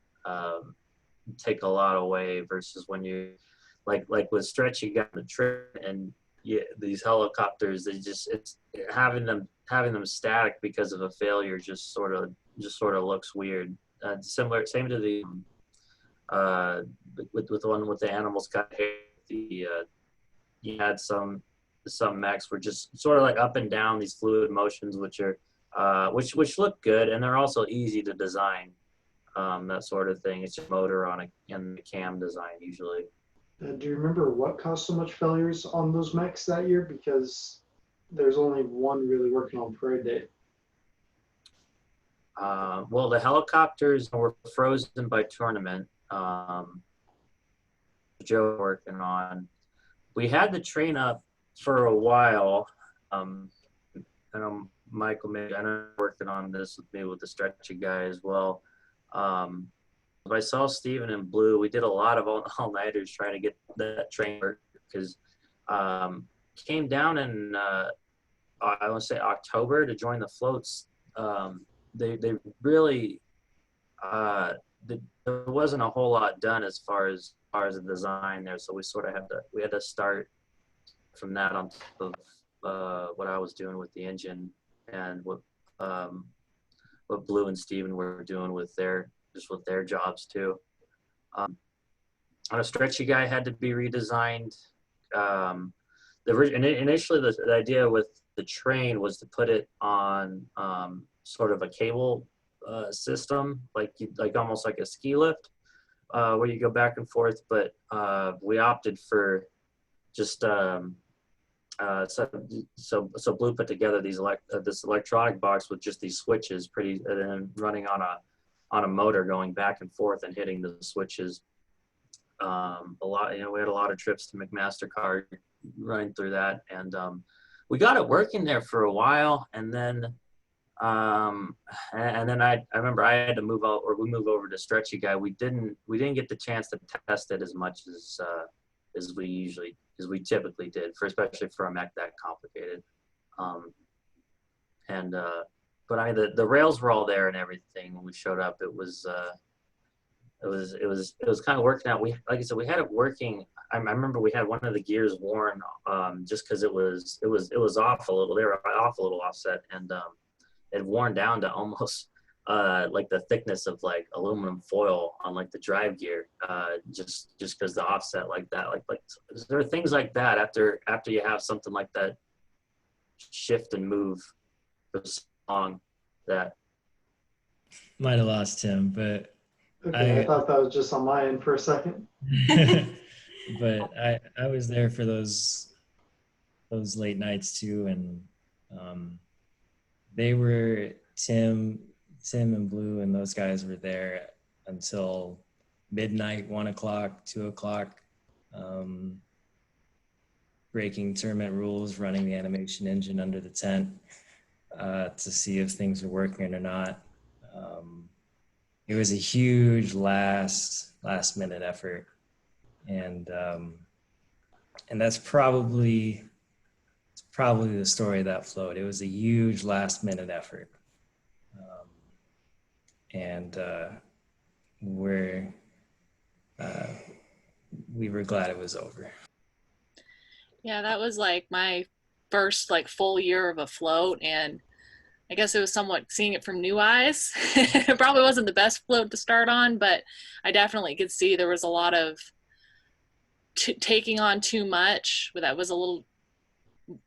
take a lot away versus when you like with Stretch, you got the trip and these helicopters, it's having them static because of a failure just sort of looks weird. Same to the with the one with the animals got hair. You had some mechs were just sort of like up and down these fluid motions, which are which look good, and they're also easy to design. That sort of thing. It's just motor on and the cam design usually. Do you remember what caused so much failures on those mechs that year? Because there's only one really working on parade day. Well, the helicopters were frozen by tournament. Joe working on. We had the train up for a while. I know Michael, maybe I know working on this with me with the stretchy guy as well. I saw Steven and Blue. We did a lot of all-nighters trying to get that train work because came down in I want to say October to join the floats. They really there wasn't a whole lot done as far as the design there, so we sort of had to start from that on top of what I was doing with the engine and what Blue and Steven were doing with their jobs too. On a stretchy guy had to be redesigned. Initially the idea with the train was to put it on sort of a cable system, like almost like a ski lift, where you go back and forth. But we opted for just so Blue put together this electronic box with just these switches, and then running on a motor going back and forth and hitting the switches. We had a lot of trips to McMaster-Carr running through that, and we got it working there for a while, and then I remember I had to move out, or we moved over to Stretchy Guy. We didn't get the chance to test it as much as we typically did, especially for a mech that complicated. But I mean, the rails were all there and everything when we showed up. It was kind of working out. Like I said, we had it working. I remember we had one of the gears worn just because it was off a little. They were off a little offset, and it worn down to almost like the thickness of like aluminum foil on like the drive gear, just because the offset like that. Like there are things like that after you have something like that shift and move for so long that Might have lost him, but Okay, I thought that was just on my end for a second. but I was there for those late nights too, and they were Tim and Blue and those guys were there until midnight, 1 o'clock, 2 o'clock, breaking tournament rules, running the animation engine under the tent to see if things were working or not. It was a huge last minute effort, and that's probably the story of that float. It was a huge last minute effort, and we were glad it was over. Yeah, that was like my first like full year of a float, and I guess it was somewhat seeing it from new eyes. It probably wasn't the best float to start on, but I definitely could see there was a lot of taking on too much that was a little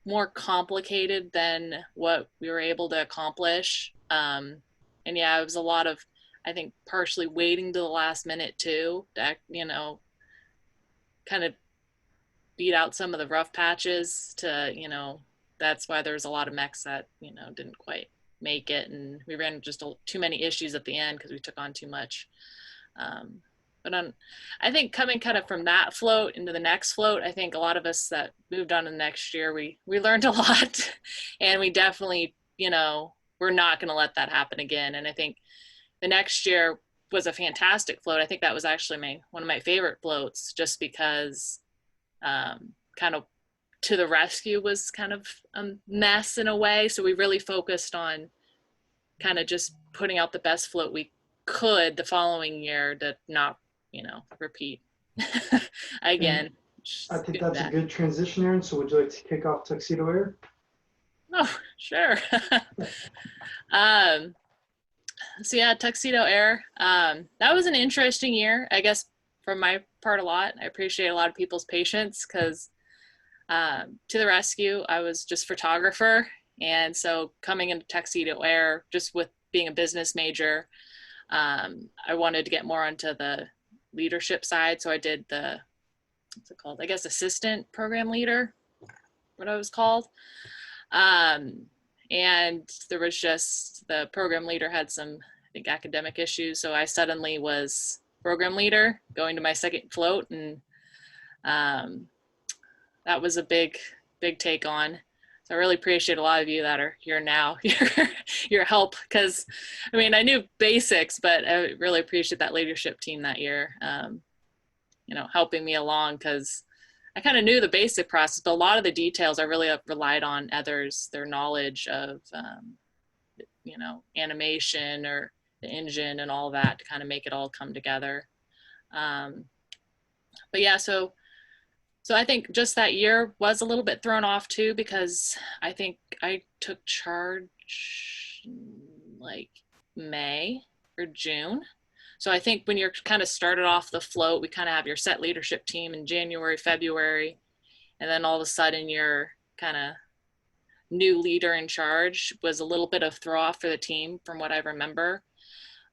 more complicated than what we were able to accomplish. And yeah, it was a lot of, I think, partially waiting to the last minute too, to, kind of beat out some of the rough patches to, you know, that's why there's a lot of mechs that, you know, didn't quite make it. And we ran just too many issues at the end because we took on too much. I think coming kind of from that float into the next float, I think a lot of us that moved on to the next year, we learned a lot and we definitely, you know, we're not going to let that happen again. And I think the next year was a fantastic float. I think that was actually one of my favorite floats just because kind of To the Rescue was kind of a mess in a way. So we really focused on kind of just putting out the best float we could the following year to not, you know, repeat again. I think that's a good transition, Erin. So would you like to kick off Tuxedo Air? Oh, sure. So yeah, Tuxedo Air. That was an interesting year, I guess, for my part a lot. I appreciate a lot of people's patience because To the Rescue, I was just photographer. And so coming into Tuxedo Air, just with being a business major, I wanted to get more onto the leadership side. So I did the, what's it called? I guess assistant program leader, what I was called. And there was just, the program leader had some, I think, academic issues. So I suddenly was program leader going to my second float. And that was a big take on. So I really appreciate a lot of you that are here now, your help, because I mean, I knew basics, but I really appreciate that leadership team that year, you know, helping me along, because I kind of knew the basic process, but a lot of the details I really relied on others, their knowledge of, you know, animation or the engine and all that to kind of make it all come together. But yeah, so I think just that year was a little bit thrown off too, because I think I took charge like May or June. So I think when you're kind of started off the float, we kind of have your set leadership team in January, February, and then all of a sudden your kind of new leader in charge was a little bit of throw off for the team from what I remember.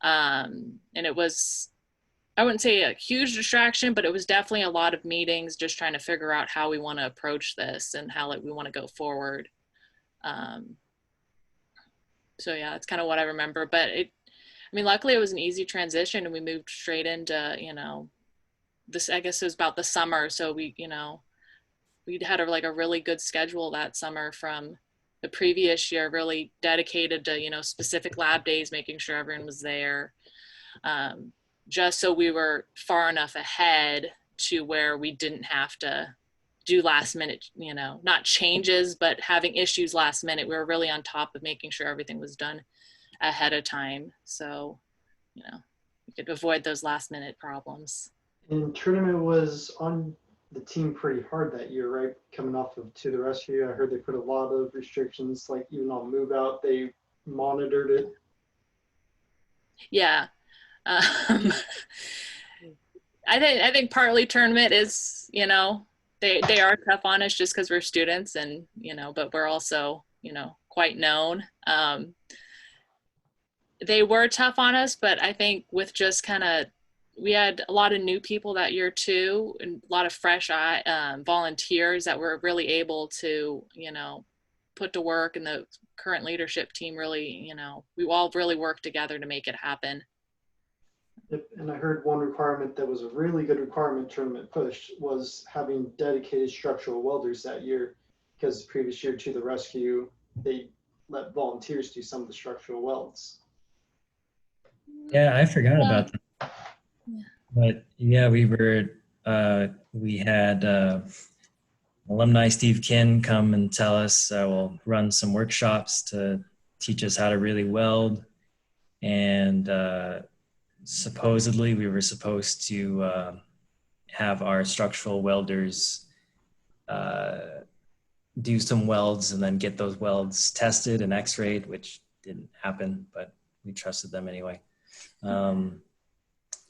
And it was, I wouldn't say a huge distraction, but it was definitely a lot of meetings just trying to figure out how we want to approach this and how we want to go forward. So yeah, that's kind of what I remember. But I mean, luckily it was an easy transition and we moved straight into, you know, this, I guess it was about the summer. So we, you know, we'd had a really good schedule that summer from the previous year, really dedicated to, you know, specific lab days, making sure everyone was there. Just so we were far enough ahead to where we didn't have to do last minute, you know, not changes, but having issues last minute. We were really on top of making sure everything was done ahead of time. So, you know, we could avoid those last minute problems. And tournament was on the team pretty hard that year, right? Coming off of To the Rescue, I heard they put a lot of restrictions, like even on move out, they monitored it. Yeah. I think partly tournament is, you know, they are tough on us just because we're students and, you know, but we're also, you know, quite known. They were tough on us, but I think with just kind of, we had a lot of new people that year too, and a lot of fresh volunteers that were really able to, you know, put to work, and the current leadership team really, you know, we all really worked together to make it happen. Yep. And I heard one requirement that was a really good requirement tournament push was having dedicated structural welders that year, because the previous year To the Rescue, they let volunteers do some of the structural welds. Yeah, I forgot about that. Yeah. But yeah, we had alumni Steve Kinn come and tell us we'll run some workshops to teach us how to really weld. And supposedly we were supposed to have our structural welders do some welds and then get those welds tested and x-rayed, which didn't happen, but we trusted them anyway.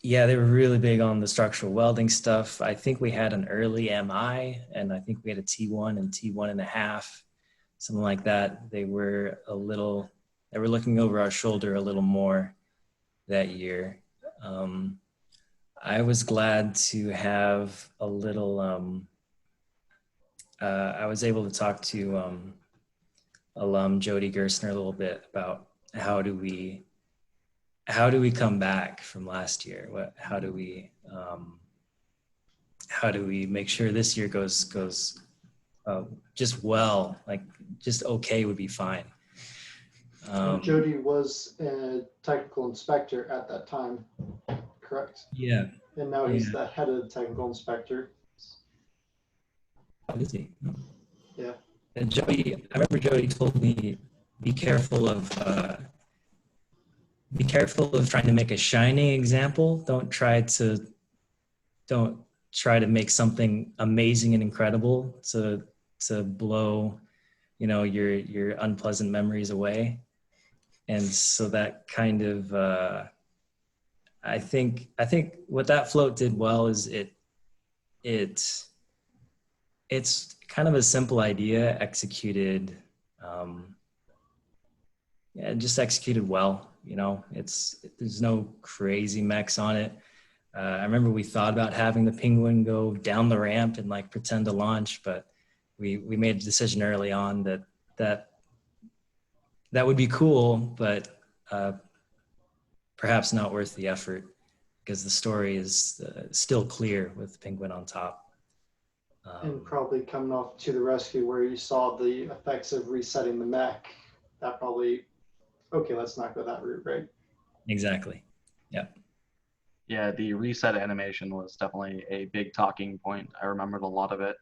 Yeah, they were really big on the structural welding stuff. I think we had an early MI, and I think we had a T1 and T1.5, something like that. They were looking over our shoulder a little more that year. I was glad to have a little I was able to talk to alum Jody Gerstner a little bit about how do we come back from last year? How do we make sure this year goes just well? Like just okay would be fine. And Jody was a technical inspector at that time, correct? Yeah. And now he's the head of the technical inspector. Oh, is he? Oh. Yeah. And Jody, I remember Jody told me, be careful of trying to make a shining example. Don't try to make something amazing and incredible to blow, your unpleasant memories away. And so that kind of, I think what that float did well is it's kind of a simple idea executed, just executed well. There's no crazy mechs on it. I remember we thought about having the penguin go down the ramp and like pretend to launch, but we made a decision early on that would be cool, but perhaps not worth the effort because the story is still clear with the penguin on top. And probably coming off To the Rescue where you saw the effects of resetting the mech, that probably, okay, let's not go that route, right? Exactly. Yeah. Yeah, the reset animation was definitely a big talking point. I remembered a lot of it.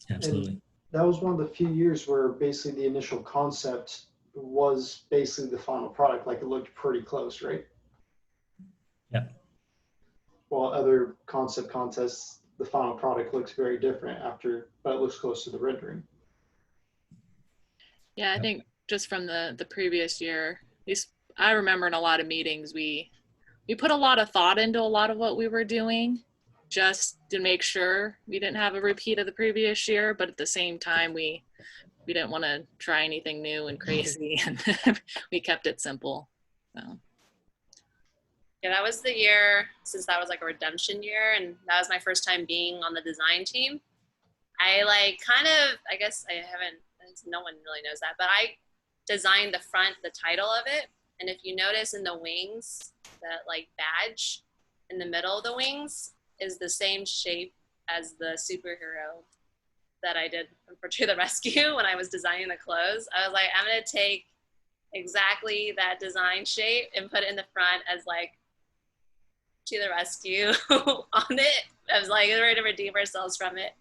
Absolutely. And that was one of the few years where basically the initial concept was basically the final product. Like it looked pretty close, right? Yeah. While other concept contests, the final product looks very different but it looks close to the rendering. Yeah, I think just from the previous year, at least I remember in a lot of meetings, we put a lot of thought into a lot of what we were doing just to make sure we didn't have a repeat of the previous year, but at the same time, we didn't want to try anything new and crazy, and we kept it simple. So. Yeah, that was the year, since that was like a redemption year, and that was my first time being on the design team. I I guess I haven't, no one really knows that, but I designed the front, the title of it. And if you notice in the wings, that like badge in the middle of the wings is the same shape as the superhero that I did for To the Rescue when I was designing the clothes. I was like, I'm gonna take exactly that design shape and put it in the front as like To the Rescue on it. I was like, we're gonna redeem ourselves from it.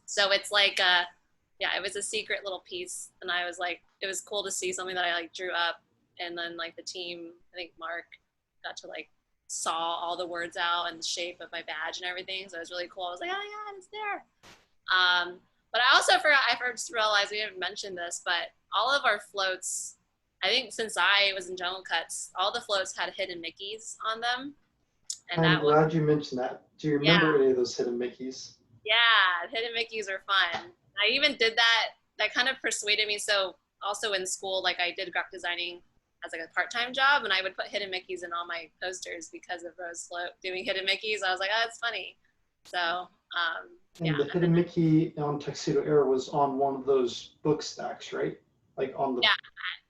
So it's like it was a secret little piece, and I was like, it was cool to see something that I like drew up, and then like the team, I think Mark got to like saw all the words out and the shape of my badge and everything. So it was really cool. I was like, oh yeah, it's there. But I also forgot, I just realized we haven't mentioned this, but all of our floats, I think since I was in Jungle Cuts, all the floats had hidden Mickeys on them. And I'm glad you mentioned that. Do you remember any of those hidden Mickeys? Yeah, hidden Mickeys are fun. I even did that kind of persuaded me. So also in school, like I did graphic designing as like a part-time job, and I would put hidden Mickeys in all my posters because of Rose Float doing hidden Mickeys. I was like, oh, that's funny. So and the hidden Mickey on Tuxedo Air was on one of those book stacks, right? Like on the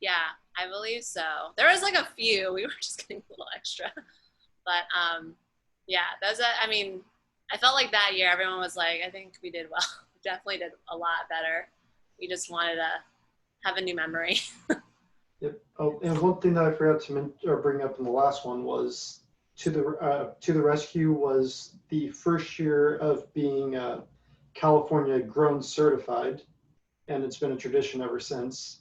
yeah, I believe so. There was like a few. We were just getting a little extra, but those. I mean, I felt like that year everyone was like, I think we did well. Definitely did a lot better. We just wanted to have a new memory. Yep. Oh, and one thing that I forgot to bring up in the last one was To the Rescue was the first year of being California Grown Certified, and it's been a tradition ever since,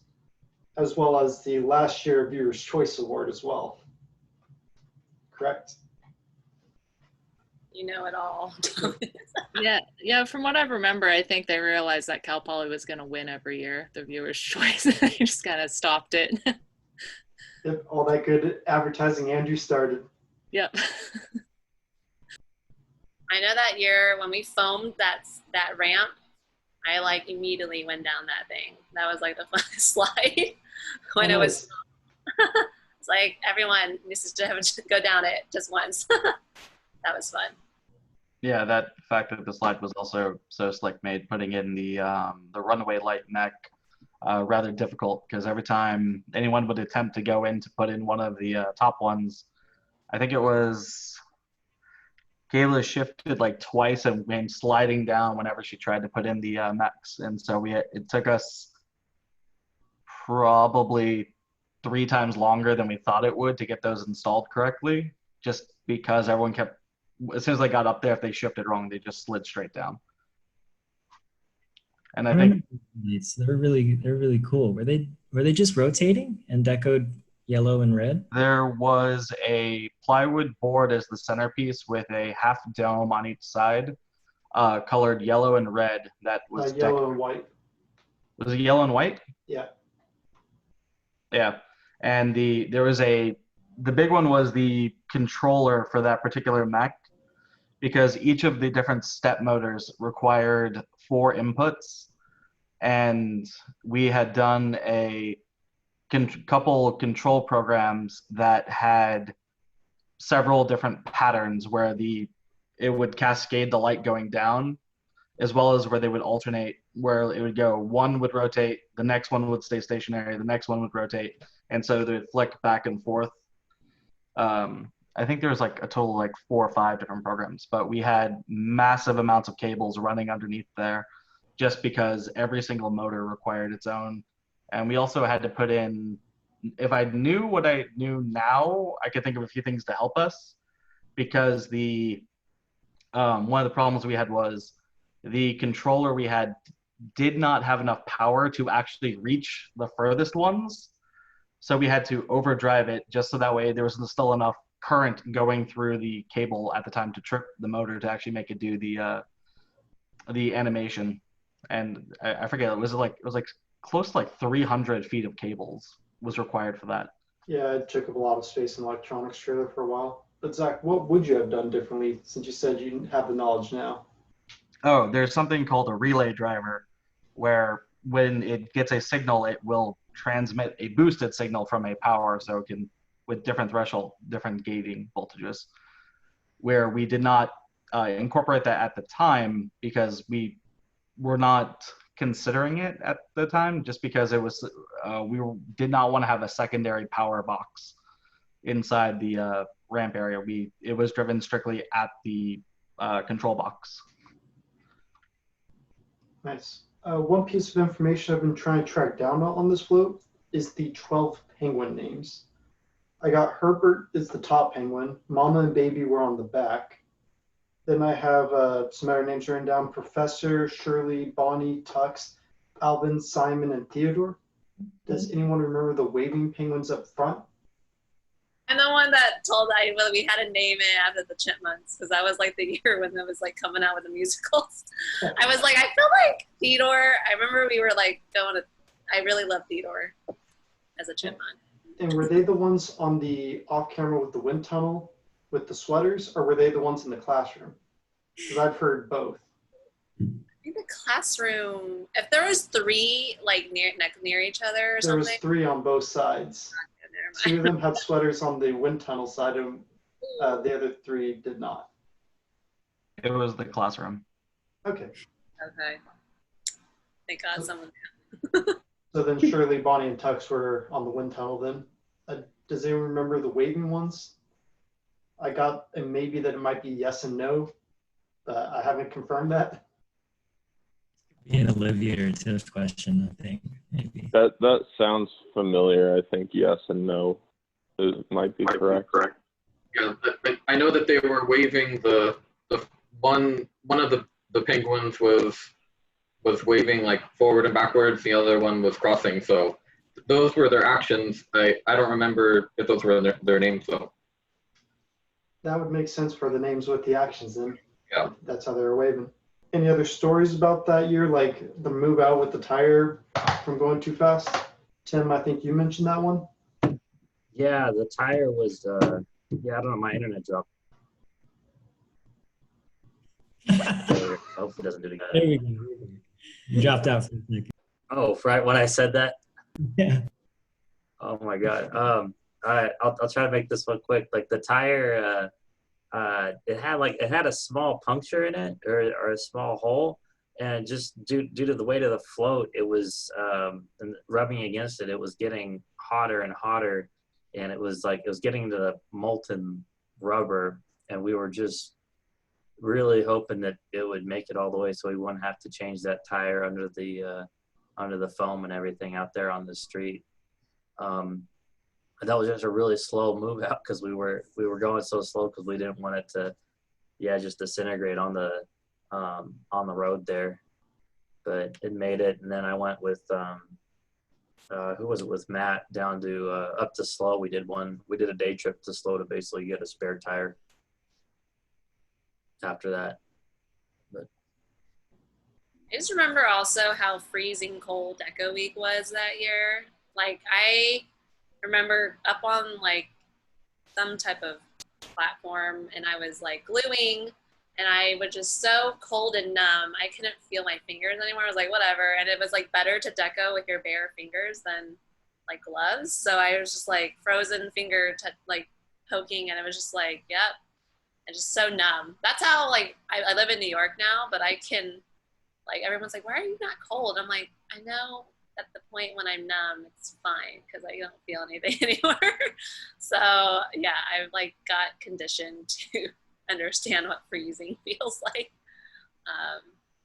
as well as the last year Viewers' Choice Award as well. Correct? You know it all. Yeah. From what I remember, I think they realized that Cal Poly was going to win every year, the Viewers' Choice. They just kind of stopped it. Yep, all that good advertising Andrew started. Yep. I know that year when we foamed that ramp, I like immediately went down that thing. That was like the funnest slide when it was. It's like everyone needs to go down it just once. That was fun. Yeah, that fact that the slide was also so slick made putting in the runaway light neck rather difficult, because every time anyone would attempt to go in to put in one of the top ones, I think it was Kayla shifted like twice and came sliding down whenever she tried to put in the mechs, and so it took us probably 3 times longer than we thought it would to get those installed correctly, just because everyone kept, as soon as they got up there, if they shifted wrong, they just slid straight down. And I think they're really cool. Were they just rotating and decoed yellow and red? there was a plywood board as the centerpiece with a half dome on each side, colored yellow and red. That was Yellow and white. Was it yellow and white? Yeah. Yeah. And the big one was the controller for that particular mech, because each of the different step motors required 4 inputs, and we had done a couple control programs that had several different patterns where it would cascade the light going down, as well as where they would alternate, where it would go, one would rotate, the next one would stay stationary, the next one would rotate, and so they would flick back and forth. I think there was like a total of like 4 or 5 different programs, but we had massive amounts of cables running underneath there just because every single motor required its own. And we also had to put in, if I knew what I knew now, I could think of a few things to help us, because one of the problems we had was the controller we had did not have enough power to actually reach the furthest ones. So we had to overdrive it just so that way there was still enough current going through the cable at the time to trip the motor to actually make it do the animation. And I forget, it was like close to like 300 feet of cables was required for that. Yeah, it took up a lot of space in electronics trailer for a while. But Zach, what would you have done differently, since you said you have the knowledge now? Oh, there's something called a relay driver, where when it gets a signal, it will transmit a boosted signal from a power, so it can, with different threshold, different gating voltages, where we did not incorporate that at the time because we were not considering it at the time, just because it was did not want to have a secondary power box inside the ramp area. It was driven strictly at the control box. Nice. One piece of information I've been trying to track down on this float is the 12 penguin names. I got Herbert is the top penguin. Mama and Baby were on the back. Then I have some other names written down: Professor, Shirley, Bonnie, Tux, Alvin, Simon, and Theodore. Does anyone remember the waving penguins up front? I'm the one that told whether we had to name it after the Chipmunks, because that was like the year when it was like coming out with the musicals. I was like, I feel like Theodore. I remember we were like I really love Theodore as a chipmunk. And were they the ones on the off camera with the wind tunnel with the sweaters, or were they the ones in the classroom? Because I've heard both. I think the classroom, if there was 3 like near each other or There was something. 3 on both sides. 2 of them had sweaters on the wind tunnel side, and the other 3 did not. It was the classroom. Okay. Okay. Thank God someone. So then Shirley, Bonnie, and Tux were on the wind tunnel then. Does anyone remember the waving ones? I got a maybe that it might be yes and no, but I haven't confirmed that. Be an Olivia or Tiff question, I think, maybe. That sounds familiar. I think yes and no might be correct. Yeah, I know that they were waving the one of the penguins was waving like forward and backwards. The other one was crossing. So those were their actions. I don't remember if those were their names though. That would make sense for the names with the actions then. Yeah. That's how they were waving. Any other stories about that year, like the move out with the tire from going too fast? Tim, I think you mentioned that one. Yeah, the tire was, I don't know, my internet dropped. Hopefully it doesn't do it again. There we go. You dropped out for a second. Oh, right when I said that? Yeah. Oh my God. All right, I'll try to make this one quick. Like the tire, it had a small puncture in it, or a small hole, and just due to the weight of the float, it was and rubbing against it, it was getting hotter and hotter, and it was getting into the molten rubber, and we were just really hoping that it would make it all the way so we wouldn't have to change that tire under the foam and everything out there on the street. That was just a really slow move out because we were going so slow because we didn't want it to just disintegrate on the road there. But it made it, and then I went with who was it, with Matt down to up to SLO. We did a day trip to SLO to basically get a spare tire after that. But I just remember also how freezing cold Deco Week was that year. Like, I remember up on like some type of platform, and I was like gluing, and I was just so cold and numb. I couldn't feel my fingers anymore. I was like, whatever. And it was like better to deco with your bare fingers than like gloves. So I was just like frozen finger like poking, and it was just like, yep. And just so numb. That's how, like, I live in New York now, but I can, like, everyone's like, why are you not cold? I'm like, I know at the point when I'm numb, it's fine because I don't feel anything anymore. So yeah, I've like got conditioned to understand what freezing feels like.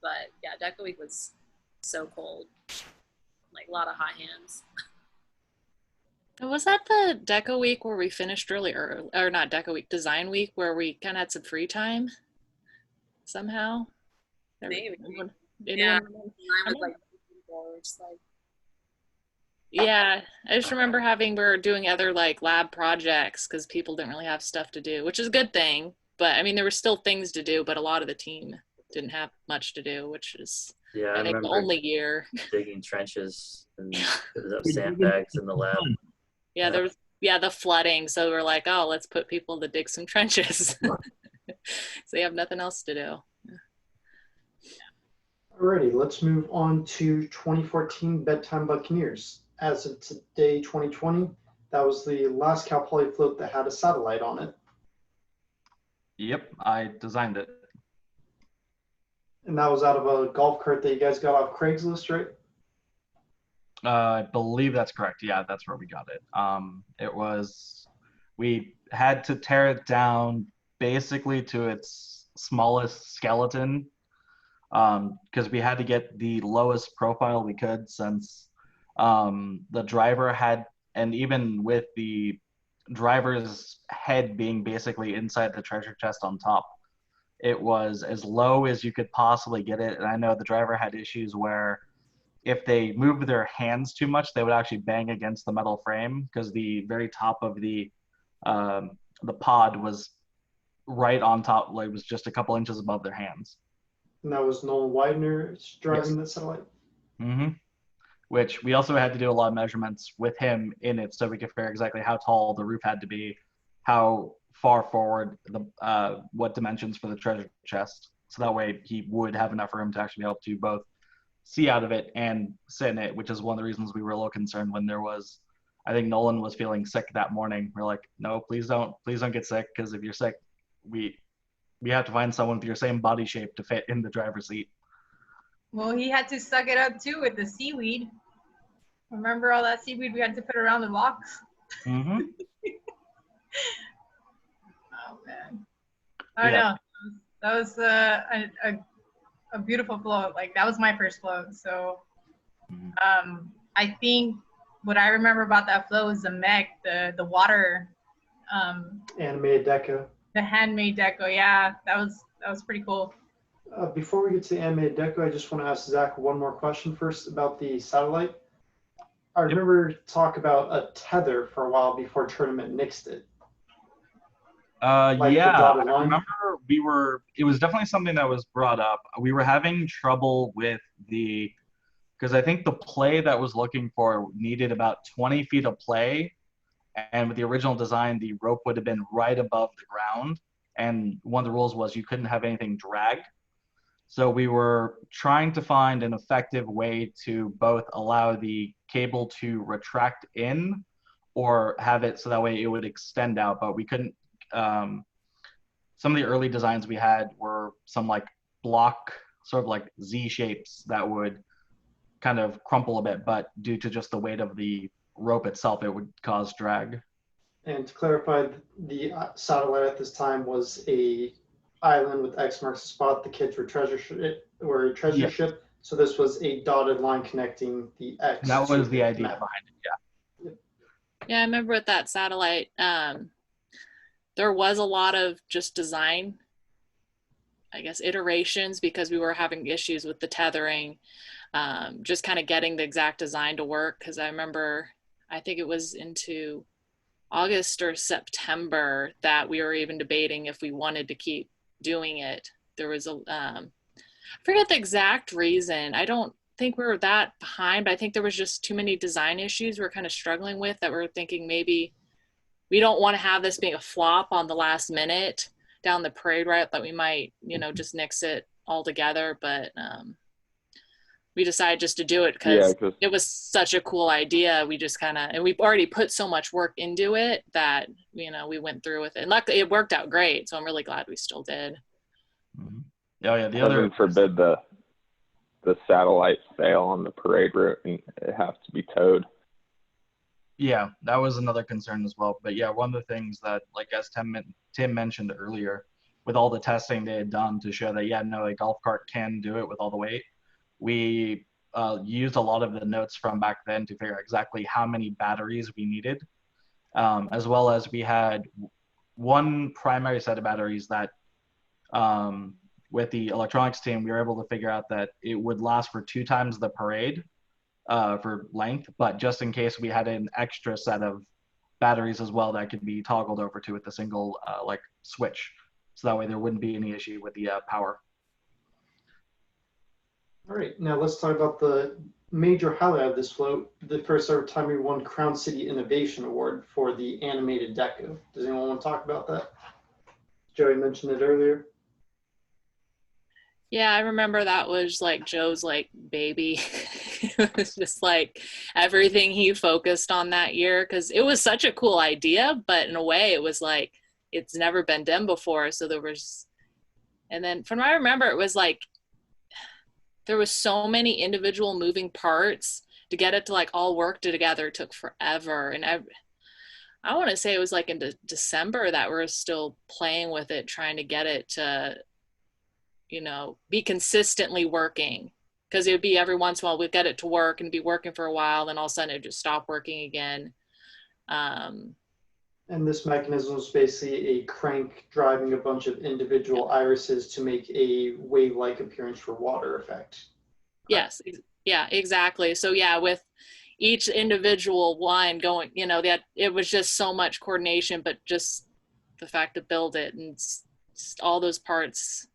But yeah, Deco Week was so cold, like a lot of hot hands. Was that the Deco Week where we finished really early, or not Deco Week, Design Week, where we kind of had some free time somehow? Maybe. Anyone Yeah, remember? I was like, just like, Yeah, I just remember we were doing other like lab projects because people didn't really have stuff to do, which is a good thing. But I mean, there were still things to do, but a lot of the team didn't have much to do, which is, yeah, I think, the remember only year. digging trenches and putting up sandbags in the lab. Yeah, there was the flooding, so we're like, oh, let's put people to dig some trenches. So they have nothing else to do. Alrighty, let's move on to 2014 Bedtime Buccaneers. As of today, 2020, that was the last Cal Poly float that had a satellite on it. Yep, I designed it. And that was out of a golf cart that you guys got off Craigslist, right? I believe that's correct. Yeah, that's where we got it. We had to tear it down basically to its smallest skeleton because we had to get the lowest profile we could, since the driver had, and even with the driver's head being basically inside the treasure chest on top, it was as low as you could possibly get it. And I know the driver had issues where if they moved their hands too much, they would actually bang against the metal frame because the very top of the pod was right on top, like it was just a couple inches above their hands. And that was Nolan Widener driving the satellite. Mm-hmm. Which we also had to do a lot of measurements with him in it, so we could figure exactly how tall the roof had to be, how far forward, what dimensions for the treasure chest. So that way he would have enough room to actually be able to both see out of it and sit in it, which is one of the reasons we were a little concerned when there was, I think Nolan was feeling sick that morning. We're like, no, please don't get sick, because if you're sick, we have to find someone with your same body shape to fit in the driver's seat. Well, he had to suck it up too with the seaweed. Remember all that seaweed we had to put around the box? Mm-hmm. Oh man, I know. That was a beautiful float. Like, that was my first float. So I think what I remember about that float was the mech, the water. Animated deco. The handmade deco. Yeah, that was pretty cool. Before we get to the animated deco, I just want to ask Zach one more question first about the satellite. I remember talk about a tether for a while before tournament nixed it. Like, yeah, I remember it was definitely something that was brought up. We were having trouble with because I think the play that was looking for needed about 20 feet of play. And with the original design, the rope would have been right above the ground. And one of the rules was you couldn't have anything dragged. So we were trying to find an effective way to both allow the cable to retract in or have it so that way it would extend out, but we couldn't some of the early designs we had were some like block, sort of like Z shapes that would kind of crumple a bit, but due to just the weight of the rope itself, it would cause drag. And to clarify, the satellite at this time was a island with X marks the spot. The kids were treasure ship. So this was a dotted line connecting the X. That was the idea map. behind it. Yeah. Yeah, I remember with that satellite, there was a lot of just design, I guess, iterations, because we were having issues with the tethering, just kind of getting the exact design to work. Because I remember, I think it was into August or September that we were even debating if we wanted to keep doing it. There was I forget the exact reason. I don't think we were that behind, but I think there was just too many design issues we were kind of struggling with, that we're thinking maybe we don't want to have this being a flop on the last minute down the parade route, that we might, you know, just nix it all together. But we decided just to do it because it was such a cool idea. We just kind of, and we've already put so much work into it that, you know, we went through with it. And luckily it worked out great. So I'm really glad we still did. Mm-hmm. Oh yeah, the Heaven other forbid the satellite fail on the parade route and it has to be towed. Yeah, that was another concern as well. But yeah, one of the things that, like as Tim mentioned earlier, with all the testing they had done to show that, yeah, no, a golf cart can do it with all the weight, we used a lot of the notes from back then to figure out exactly how many batteries we needed, as well as we had one primary set of batteries that with the electronics team, we were able to figure out that it would last for 2 times the parade for length, but just in case we had an extra set of batteries as well that could be toggled over to with a single like switch. So that way there wouldn't be any issue with the power. All right, now let's talk about the major highlight of this float, the first ever time we won Crown City Innovation Award for the animated deco. Does anyone want to talk about that? Joey mentioned it earlier. Yeah, I remember that was like Joe's like baby. It was just like everything he focused on that year, because it was such a cool idea, but in a way it was like it's never been done before. So there was, and then from what I remember, it was like there was so many individual moving parts to get it to like all work together. It took forever. And I want to say it was like in December that we're still playing with it, trying to get it to, you know, be consistently working, because it would be every once in a while we'd get it to work and be working for a while, then all of a sudden it would just stop working again. And this mechanism was basically a crank driving a bunch of individual irises to make a wave-like appearance for water effect. Yes, yeah, exactly. So yeah, with each individual one going, you know, that it was just so much coordination, but just the fact to build it and all those parts,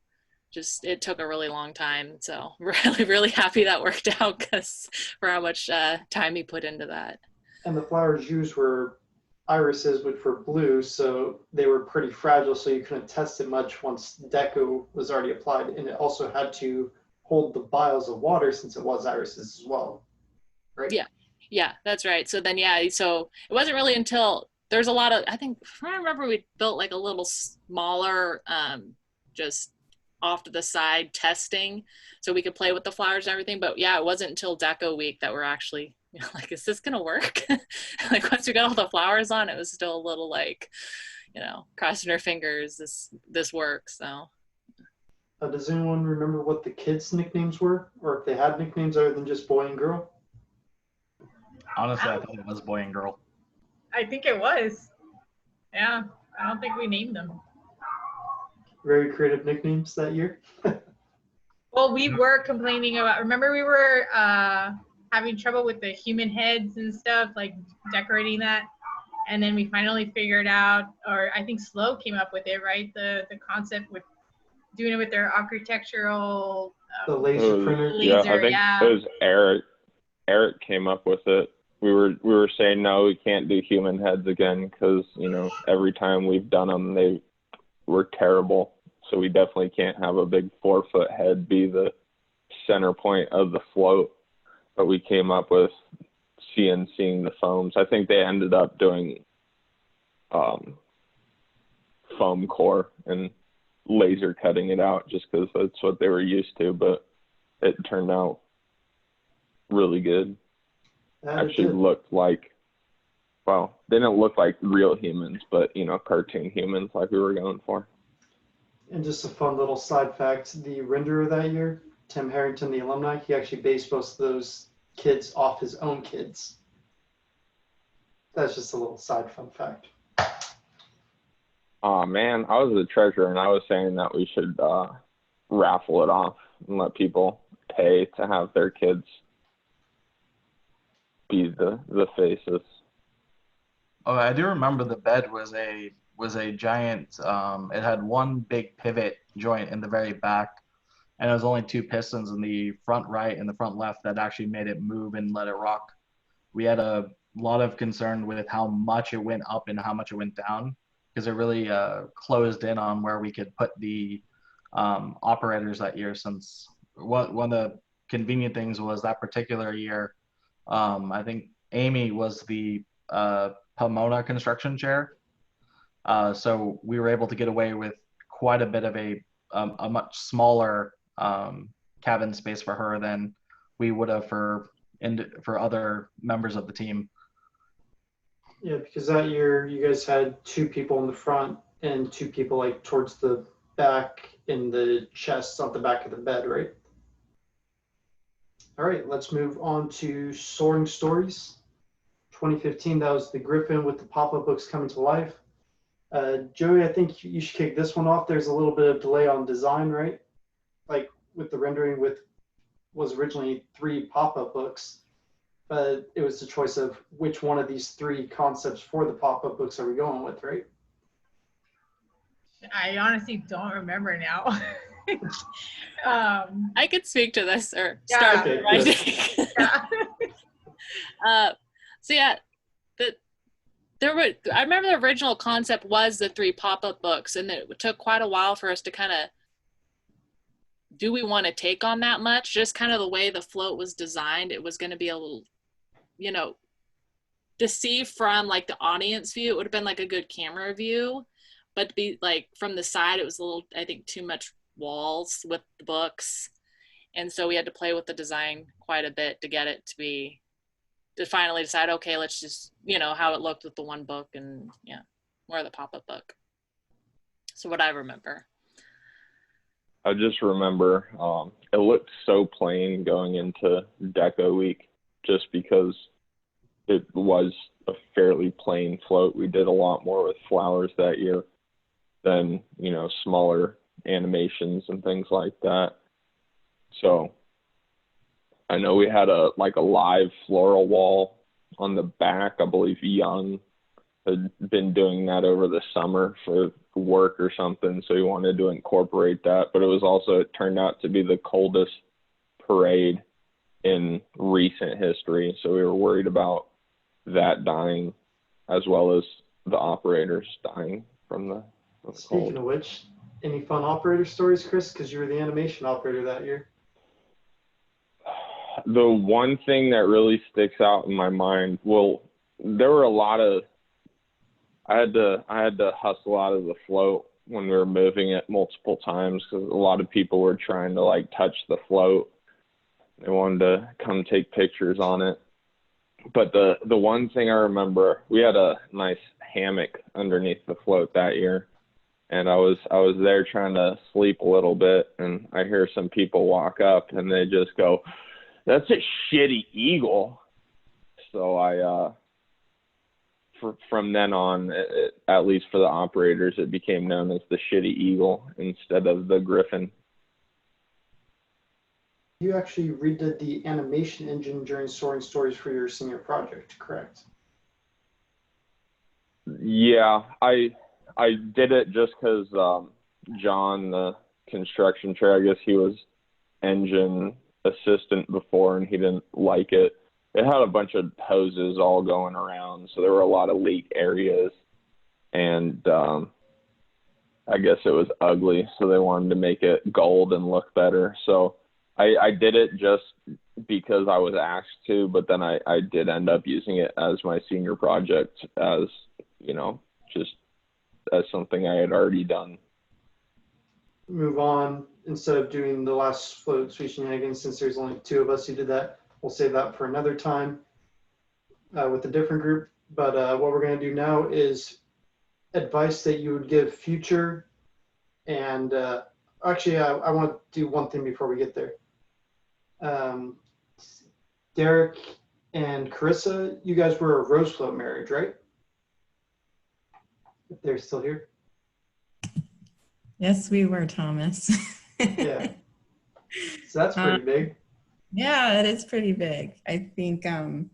just it took a really long time. So really happy that worked out, because for how much time he put into that. And the flowers used were irises, which were blue, so they were pretty fragile, so you couldn't test it much once deco was already applied. And it also had to hold the vials of water since it was irises as well, right? Yeah, that's right. So then, yeah, so it wasn't really until there's a lot of, I think, I remember we built like a little smaller, just off to the side testing so we could play with the flowers and everything. But yeah, it wasn't until deco week that we're actually, you know, like, is this gonna work? Like once we got all the flowers on, it was still a little like, you know, crossing our fingers, this works. So does anyone remember what the kids' nicknames were, or if they had nicknames other than just boy and girl? Honestly, I thought it was boy and girl. I think it was. Yeah, I don't think we named them. Very creative nicknames that year. Well, we were complaining about, remember we were having trouble with the human heads and stuff, like decorating that. And then we finally figured out, or I think Slow came up with it, right? The concept with doing it with their architectural the laser printer. Yeah, I think it was Eric. Eric came up with it. We were saying no, we can't do human heads again because, you know, every time we've done them, they were terrible. So we definitely can't have a big 4-foot head be the center point of the float. But we came up with CNCing the foams. I think they ended up doing foam core, and laser cutting it out just because that's what they were used to, but it turned out really good. Actually looked like, well, they didn't look like real humans, but, you know, cartoon humans like we were going for. And just a fun little side fact, the renderer that year, Tim Harrington, the alumni, he actually based most of those kids off his own kids. That's just a little side fun fact. Oh, man, I was the treasurer, and I was saying that we should raffle it off and let people pay to have their kids be the faces. Oh, I do remember the bed was a giant. It had one big pivot joint in the very back, and it was only two pistons in the front right and the front left that actually made it move and let it rock. We had a lot of concern with how much it went up and how much it went down, because it really closed in on where we could put the operators that year. Since one of the convenient things was that particular year, I think Amy was the Pomona construction chair. So we were able to get away with quite a bit of a much smaller cabin space for her than we would have for other members of the team. Yeah, because that year you guys had two people in the front and two people like towards the back in the chests on the back of the bed, right? All right, let's move on to Soaring Stories. 2015, that was the Griffin with the pop-up books coming to life. Joey, I think you should kick this one off. There's a little bit of delay on design, right? Like with the rendering was originally 3 pop-up books, but it was the choice of which one of these 3 concepts for the pop-up books are we going with, right? I honestly don't remember now. I could speak to this or Yeah. start Okay, writing. Yeah. So yeah, I remember the original concept was the 3 pop-up books, and it took quite a while for us to kind of, do we want to take on that much? Just kind of the way the float was designed, it was going to be a little, you know, to see from like the audience view, it would have been like a good camera view, but to be like from the side, it was a little, I think, too much walls with the books. And so we had to play with the design quite a bit to get it to finally decide, okay, let's just, you know, how it looked with the one book and yeah, more of the pop-up book. So what I remember. I just remember it looked so plain going into Deco Week just because it was a fairly plain float. We did a lot more with flowers that year than, you know, smaller animations and things like that. So I know we had a live floral wall on the back. I believe Young had been doing that over the summer for work or something, so he wanted to incorporate that. But it turned out to be the coldest parade in recent history, so we were worried about that dying as well as the operators dying from the cold. Speaking of which, any fun operator stories, Chris? Because you were the animation operator that year. The one thing that really sticks out in my mind, well, there were a lot of, I had to hustle out of the float when we were moving it multiple times because a lot of people were trying to like touch the float. They wanted to come take pictures on it. But the one thing I remember, we had a nice hammock underneath the float that year. And I was there trying to sleep a little bit, and I hear some people walk up and they just go, "That's a shitty eagle." So from then on, at least for the operators, it became known as the Shitty Eagle instead of the Griffin. You actually redid the animation engine during Soaring Stories for your senior project, correct? Yeah, I did it just because John, the construction chair, I guess he was engine assistant before and he didn't like it. It had a bunch of hoses all going around, so there were a lot of leak areas, and I guess it was ugly, so they wanted to make it gold and look better. So I did it just because I was asked to, but then I did end up using it as my senior project as, you know, just as something I had already done. move on, instead of doing the last float sweet shenanigans, since there's only two of us who did that, we'll save that for another time with a different group. But what we're going to do now is advice that you would give future. And actually, I want to do one thing before we get there. Derek and Karissa, you guys were a rose float marriage, right? If they're still here. Yes, we were, Thomas. Yeah. So that's pretty big. Yeah, it is pretty big. I think, I don't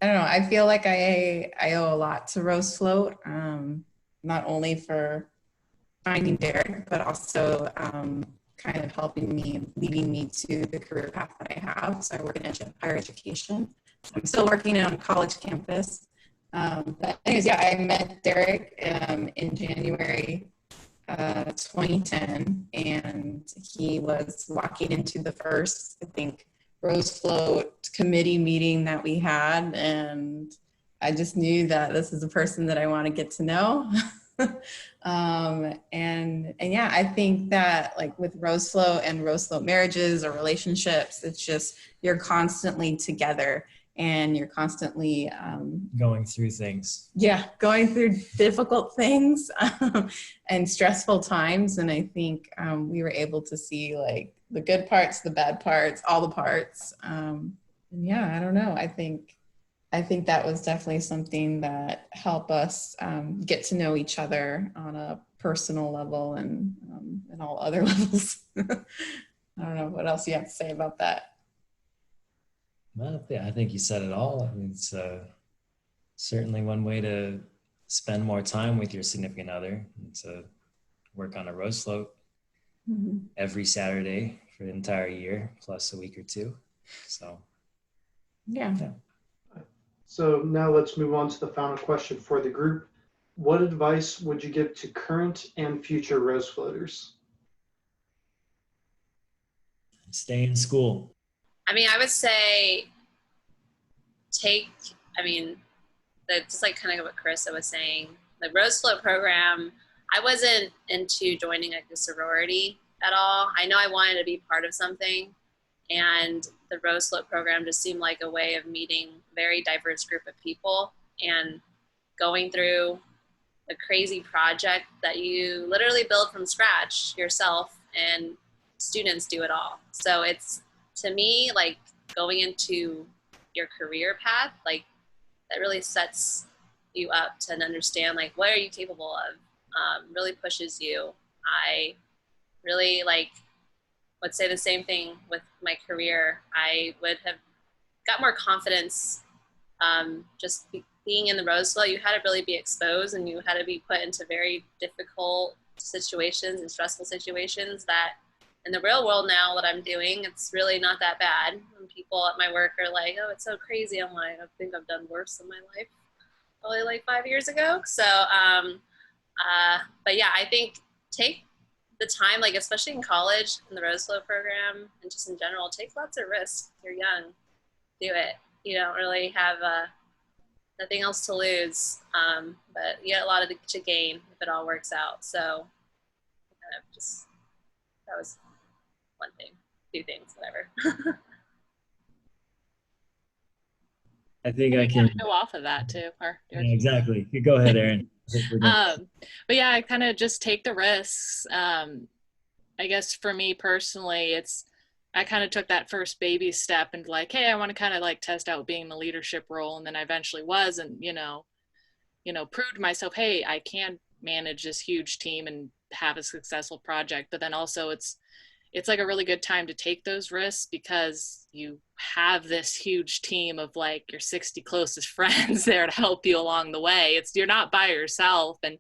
know, I feel like I owe a lot to Rose Float, not only for finding Derek, but also kind of helping me, leading me to the career path that I have. So I work in higher education. I'm still working on a college campus. But anyways, yeah, I met Derek in January 2010, and he was walking into the first, I think, Rose Float committee meeting that we had, and I just knew that this is a person that I want to get to know. And yeah, I think that like with Rose Float and Rose Float marriages or relationships, it's just you're constantly together and you're constantly Going through things. yeah, going through difficult things and stressful times. And I think we were able to see like the good parts, the bad parts, all the parts. And yeah, I don't know. I think that was definitely something that helped us get to know each other on a personal level and all other levels. I don't know what else you have to say about that. Well, yeah, I think you said it all. I mean, it's certainly one way to spend more time with your significant other, and to work on a rose float every Saturday for the entire year, plus a week or two. So, yeah. So now let's move on to the final question for the group. What advice would you give to current and future rose floaters? Stay in school. I mean, I would say just like kind of what Karissa was saying, the Rose Float program, I wasn't into joining like a sorority at all. I know I wanted to be part of something, and the Rose Float program just seemed like a way of meeting a very diverse group of people and going through a crazy project that you literally build from scratch yourself, and students do it all. So it's, to me, like going into your career path, like that really sets you up to understand like what are you capable of, really pushes you. I really would say the same thing with my career. I would have got more confidence just being in the Rose Float. You had to really be exposed, and you had to be put into very difficult situations and stressful situations that in the real world now that I'm doing, it's really not that bad. When people at my work are like, oh, it's so crazy. I'm like, I think I've done worse in my life, probably like 5 years ago. So, but yeah, I think take the time, like especially in college, in the Rose Float program, and just in general, take lots of risks. You're young, do it. You don't really have nothing else to lose, but you get a lot to gain if it all works out. So kind of just, that was one thing, two things, whatever. I think I can go off of that too. Yeah, exactly. Go ahead, Erin. But yeah, I kind of just take the risks. I guess for me personally, I kind of took that first baby step and like, hey, I want to kind of like test out being in the leadership role. And then I eventually was, and, proved to myself, hey, I can manage this huge team and have a successful project. But then also it's like a really good time to take those risks because you have this huge team of like your 60 closest friends there to help you along the way. You're not by yourself. And,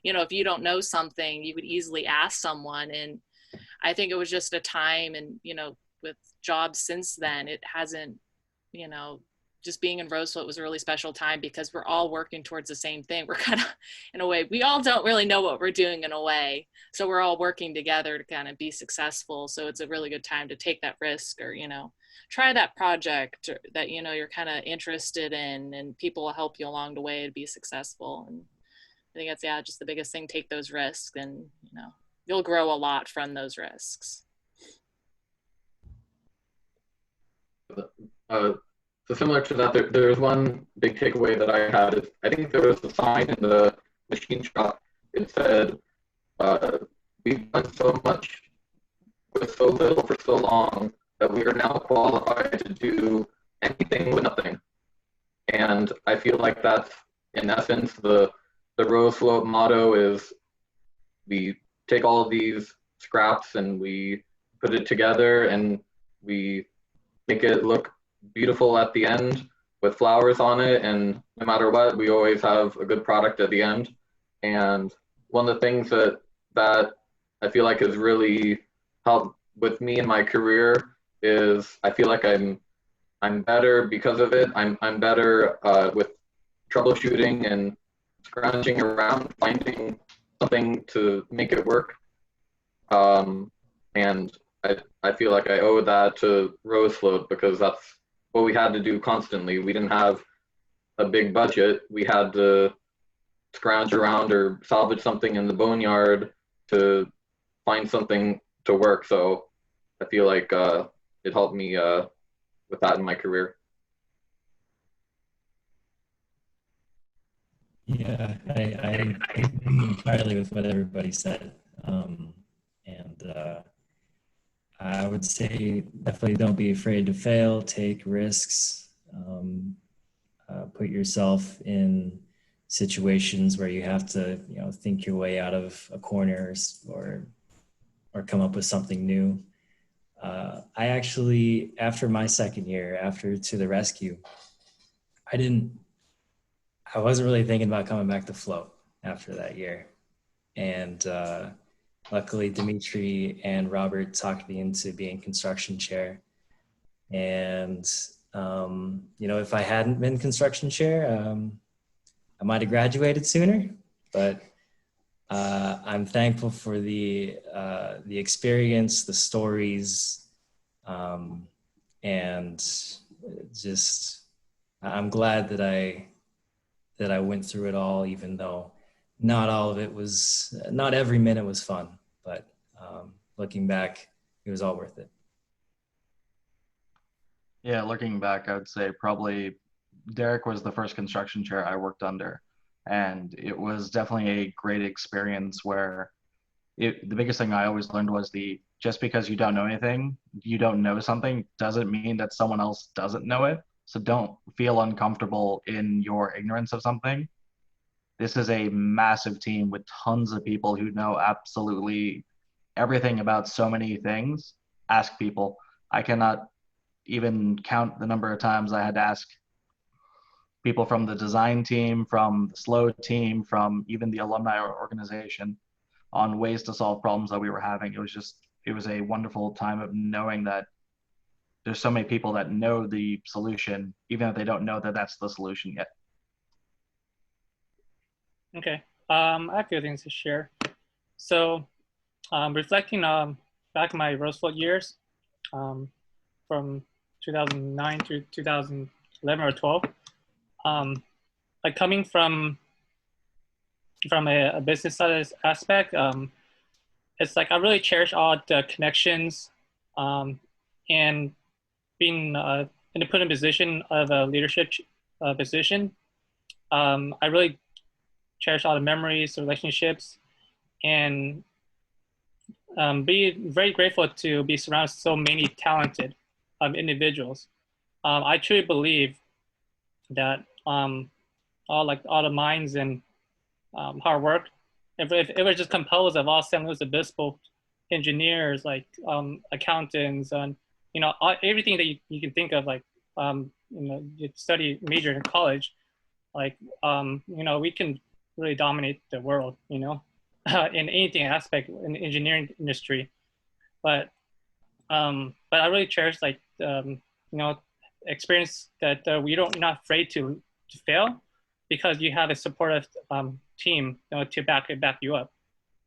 if you don't know something, you would easily ask someone. And I think it was just a time, and, with jobs since then, it hasn't, just being in Rose Float was a really special time because we're all working towards the same thing. We're kind of, in a way, we all don't really know what we're doing in a way. So we're all working together to kind of be successful. So it's a really good time to take that risk or, try that project that, you're kind of interested in, and people will help you along the way to be successful. And I think that's, just the biggest thing, take those risks and, you'll grow a lot from those risks. So similar to that, there's one big takeaway that I had is I think there was a sign in the machine shop. It said, we've done so much with so little for so long that we are now qualified to do anything with nothing. And I feel like that's, in essence, the Rose Float motto is we take all of these scraps and we put it together and we make it look beautiful at the end with flowers on it, and no matter what, we always have a good product at the end. And one of the things that I feel like has really helped with me in my career is I feel like I'm better because of it. I'm better with troubleshooting and scrounging around, finding something to make it work. And I feel like I owe that to Rose Float because that's what we had to do constantly. We didn't have a big budget. We had to scrounge around or salvage something in the boneyard to find something to work. So I feel like it helped me with that in my career. Yeah, I agree entirely with what everybody said. I would say definitely don't be afraid to fail, take risks, put yourself in situations where you have to, think your way out of a corner or come up with something new. I actually, after my second year, after To the Rescue, I wasn't really thinking about coming back to float after that year. And luckily, Dimitri and Robert talked me into being construction chair. And, if I hadn't been construction chair, I might have graduated sooner, but I'm thankful for the experience, the stories, and just, I'm glad that I went through it all, even though not every minute was fun, but looking back, it was all worth it. Yeah, looking back, I would say probably Derek was the first construction chair I worked under. And it was definitely a great experience where the biggest thing I always learned was just because you don't know anything, you don't know something, doesn't mean that someone else doesn't know it. So don't feel uncomfortable in your ignorance of something. This is a massive team with tons of people who know absolutely everything about so many things. Ask people. I cannot even count the number of times I had to ask people from the design team, from the SLO team, from even the alumni organization on ways to solve problems that we were having. It was a wonderful time of knowing that there's so many people that know the solution, even if they don't know that that's the solution yet. Okay, I have a few things to share. So reflecting back in my Rose Float years, from 2009 to 2011 or 12, like coming from a business side aspect, it's like I really cherish all the connections, and being in a put in position of a leadership position. I really cherish all the memories, relationships, and be very grateful to be surrounded with so many talented individuals. I truly believe that all the minds and hard work, if it was just composed of all San Luis Obispo engineers, like accountants, and everything that you can think of, like you study major in college, like we can really dominate the world, in anything aspect in the engineering industry. But I really cherish experience that you're not afraid to fail, because you have a supportive team to back you up,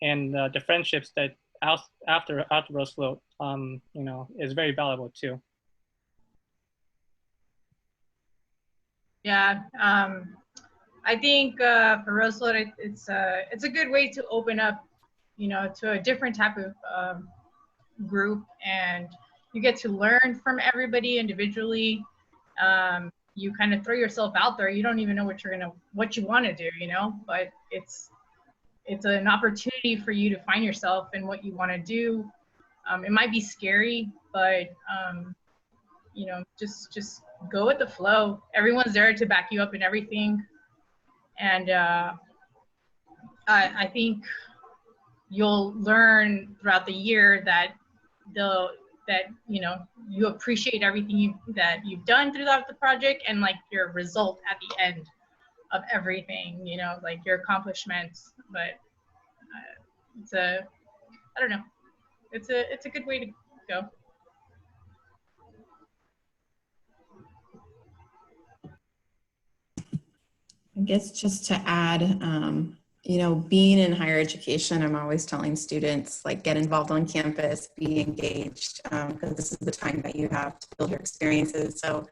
and the friendships that after Rose Float is very valuable too. Yeah, I think for Rose Float, it's a good way to open up to a different type of group, and you get to learn from everybody individually. You kind of throw yourself out there. You don't even know what you want to do, but it's an opportunity for you to find yourself and what you want to do. It might be scary, but just go with the flow. Everyone's there to back you up in everything. And I think you'll learn throughout the year that you appreciate everything that you've done throughout the project, and like your result at the end of everything, like your accomplishments. But I don't know, it's a good way to go. I guess just to add, being in higher education, I'm always telling students, like, get involved on campus, be engaged, because this is the time that you have to build your experiences. So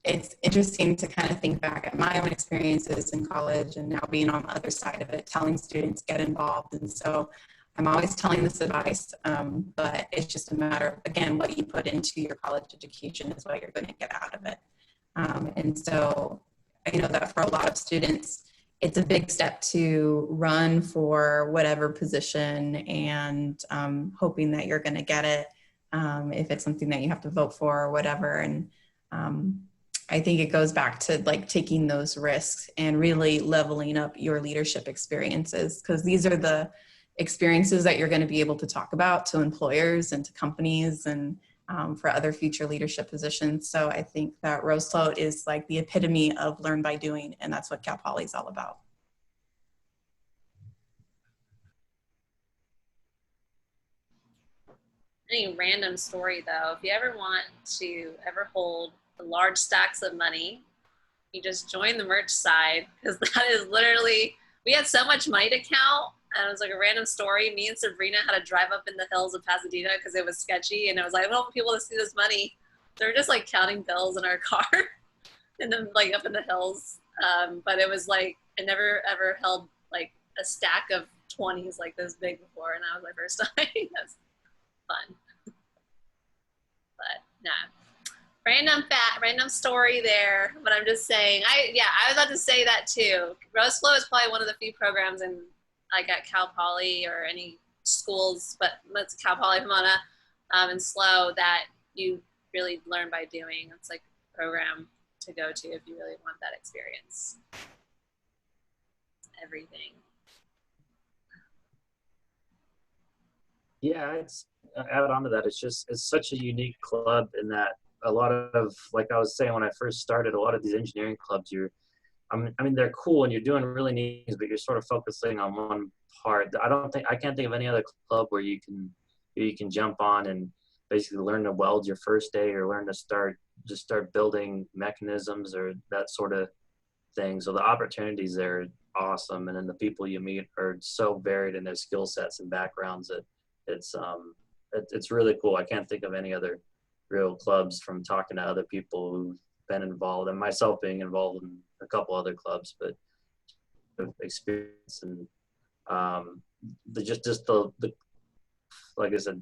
it's interesting to kind of think back at my own experiences in college and now being on the other side of it, telling students get involved. And so I'm always telling this advice, but it's just a matter of, again, what you put into your college education is what you're going to get out of it. And so I know that for a lot of students, it's a big step to run for whatever position and hoping that you're going to get it if it's something that you have to vote for or whatever. And I think it goes back to like taking those risks and really leveling up your leadership experiences, because these are the experiences that you're going to be able to talk about to employers and to companies and for other future leadership positions. So I think that Rose Float is like the epitome of learn by doing, and that's what Cal Poly is all about. Any random story though, if you ever want to hold large stacks of money, you just join the merch side, because that is literally, we had so much money to count. And it was like a random story. Me and Sabrina had to drive up in the hills of Pasadena because it was sketchy. And it was like, I don't want people to see this money. So we're just like counting bills in our car and then like up in the hills. But it was like, I never ever held like a stack of 20s like this big before. And that was my first time. That's fun. But nah, random story there. But I'm just saying, I was about to say that too. Rose Flow is probably one of the few programs in like at Cal Poly or any schools, but it's Cal Poly, Pomona, and SLO that you really learn by doing. It's like a program to go to if you really want that experience. Everything. Yeah, it's add on to that. It's such a unique club in that a lot of, like I was saying when I first started, a lot of these engineering clubs, I mean, they're cool and you're doing really neat things, but you're sort of focusing on one part. I can't think of any other club where you can jump on and basically learn to weld your first day or learn to start building mechanisms or that sort of thing. So the opportunities there are awesome. And then the people you meet are so varied in their skill sets and backgrounds that it's really cool. I can't think of any other real clubs from talking to other people who've been involved and myself being involved in a couple other clubs, but the experience and the like I said,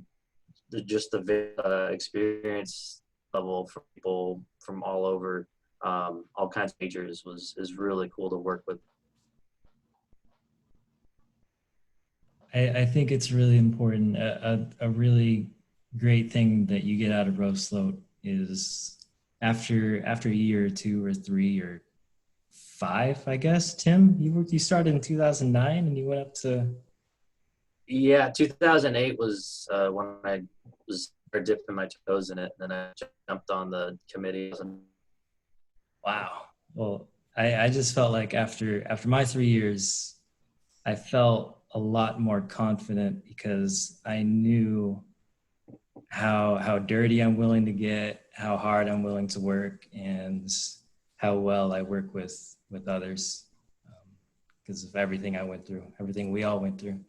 the experience level for people from all over, all kinds of majors is really cool to work with. I think it's really important. A really great thing that you get out of Rose Float is after a year or two or three or 5, I guess. Tim, you started in 2009 and you went up to. Yeah, 2008 was when I was dipping my toes in it, and then I jumped on the committee. Wow. Well, I just felt like after my 3 years, I felt a lot more confident because I knew how dirty I'm willing to get, how hard I'm willing to work, and how well I work with others because of everything I went through, everything we all went through.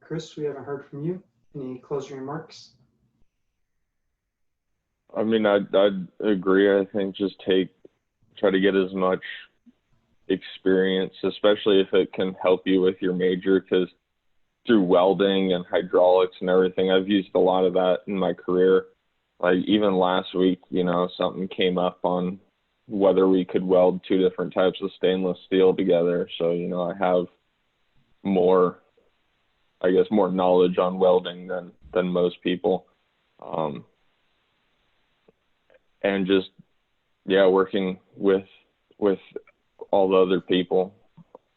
Chris, we haven't heard from you. Any closing remarks? I mean, I'd agree. I think just take try to get as much experience, especially if it can help you with your major, because through welding and hydraulics and everything, I've used a lot of that in my career. Like even last week, you know, something came up on whether we could weld two different types of stainless steel together. So, you know, I have more knowledge on welding than most people. And just, yeah, working with all the other people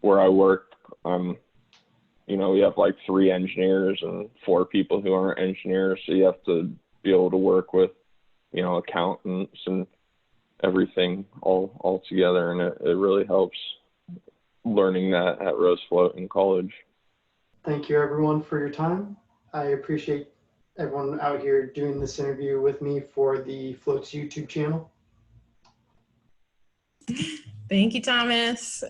where I work, you know, we have like 3 engineers and 4 people who aren't engineers. So you have to be able to work with, you know, accountants and everything all together. And it really helps learning that at Rose Float in college. Thank you everyone for your time. I appreciate everyone out here doing this interview with me for the Floats YouTube channel. Thank you, Thomas.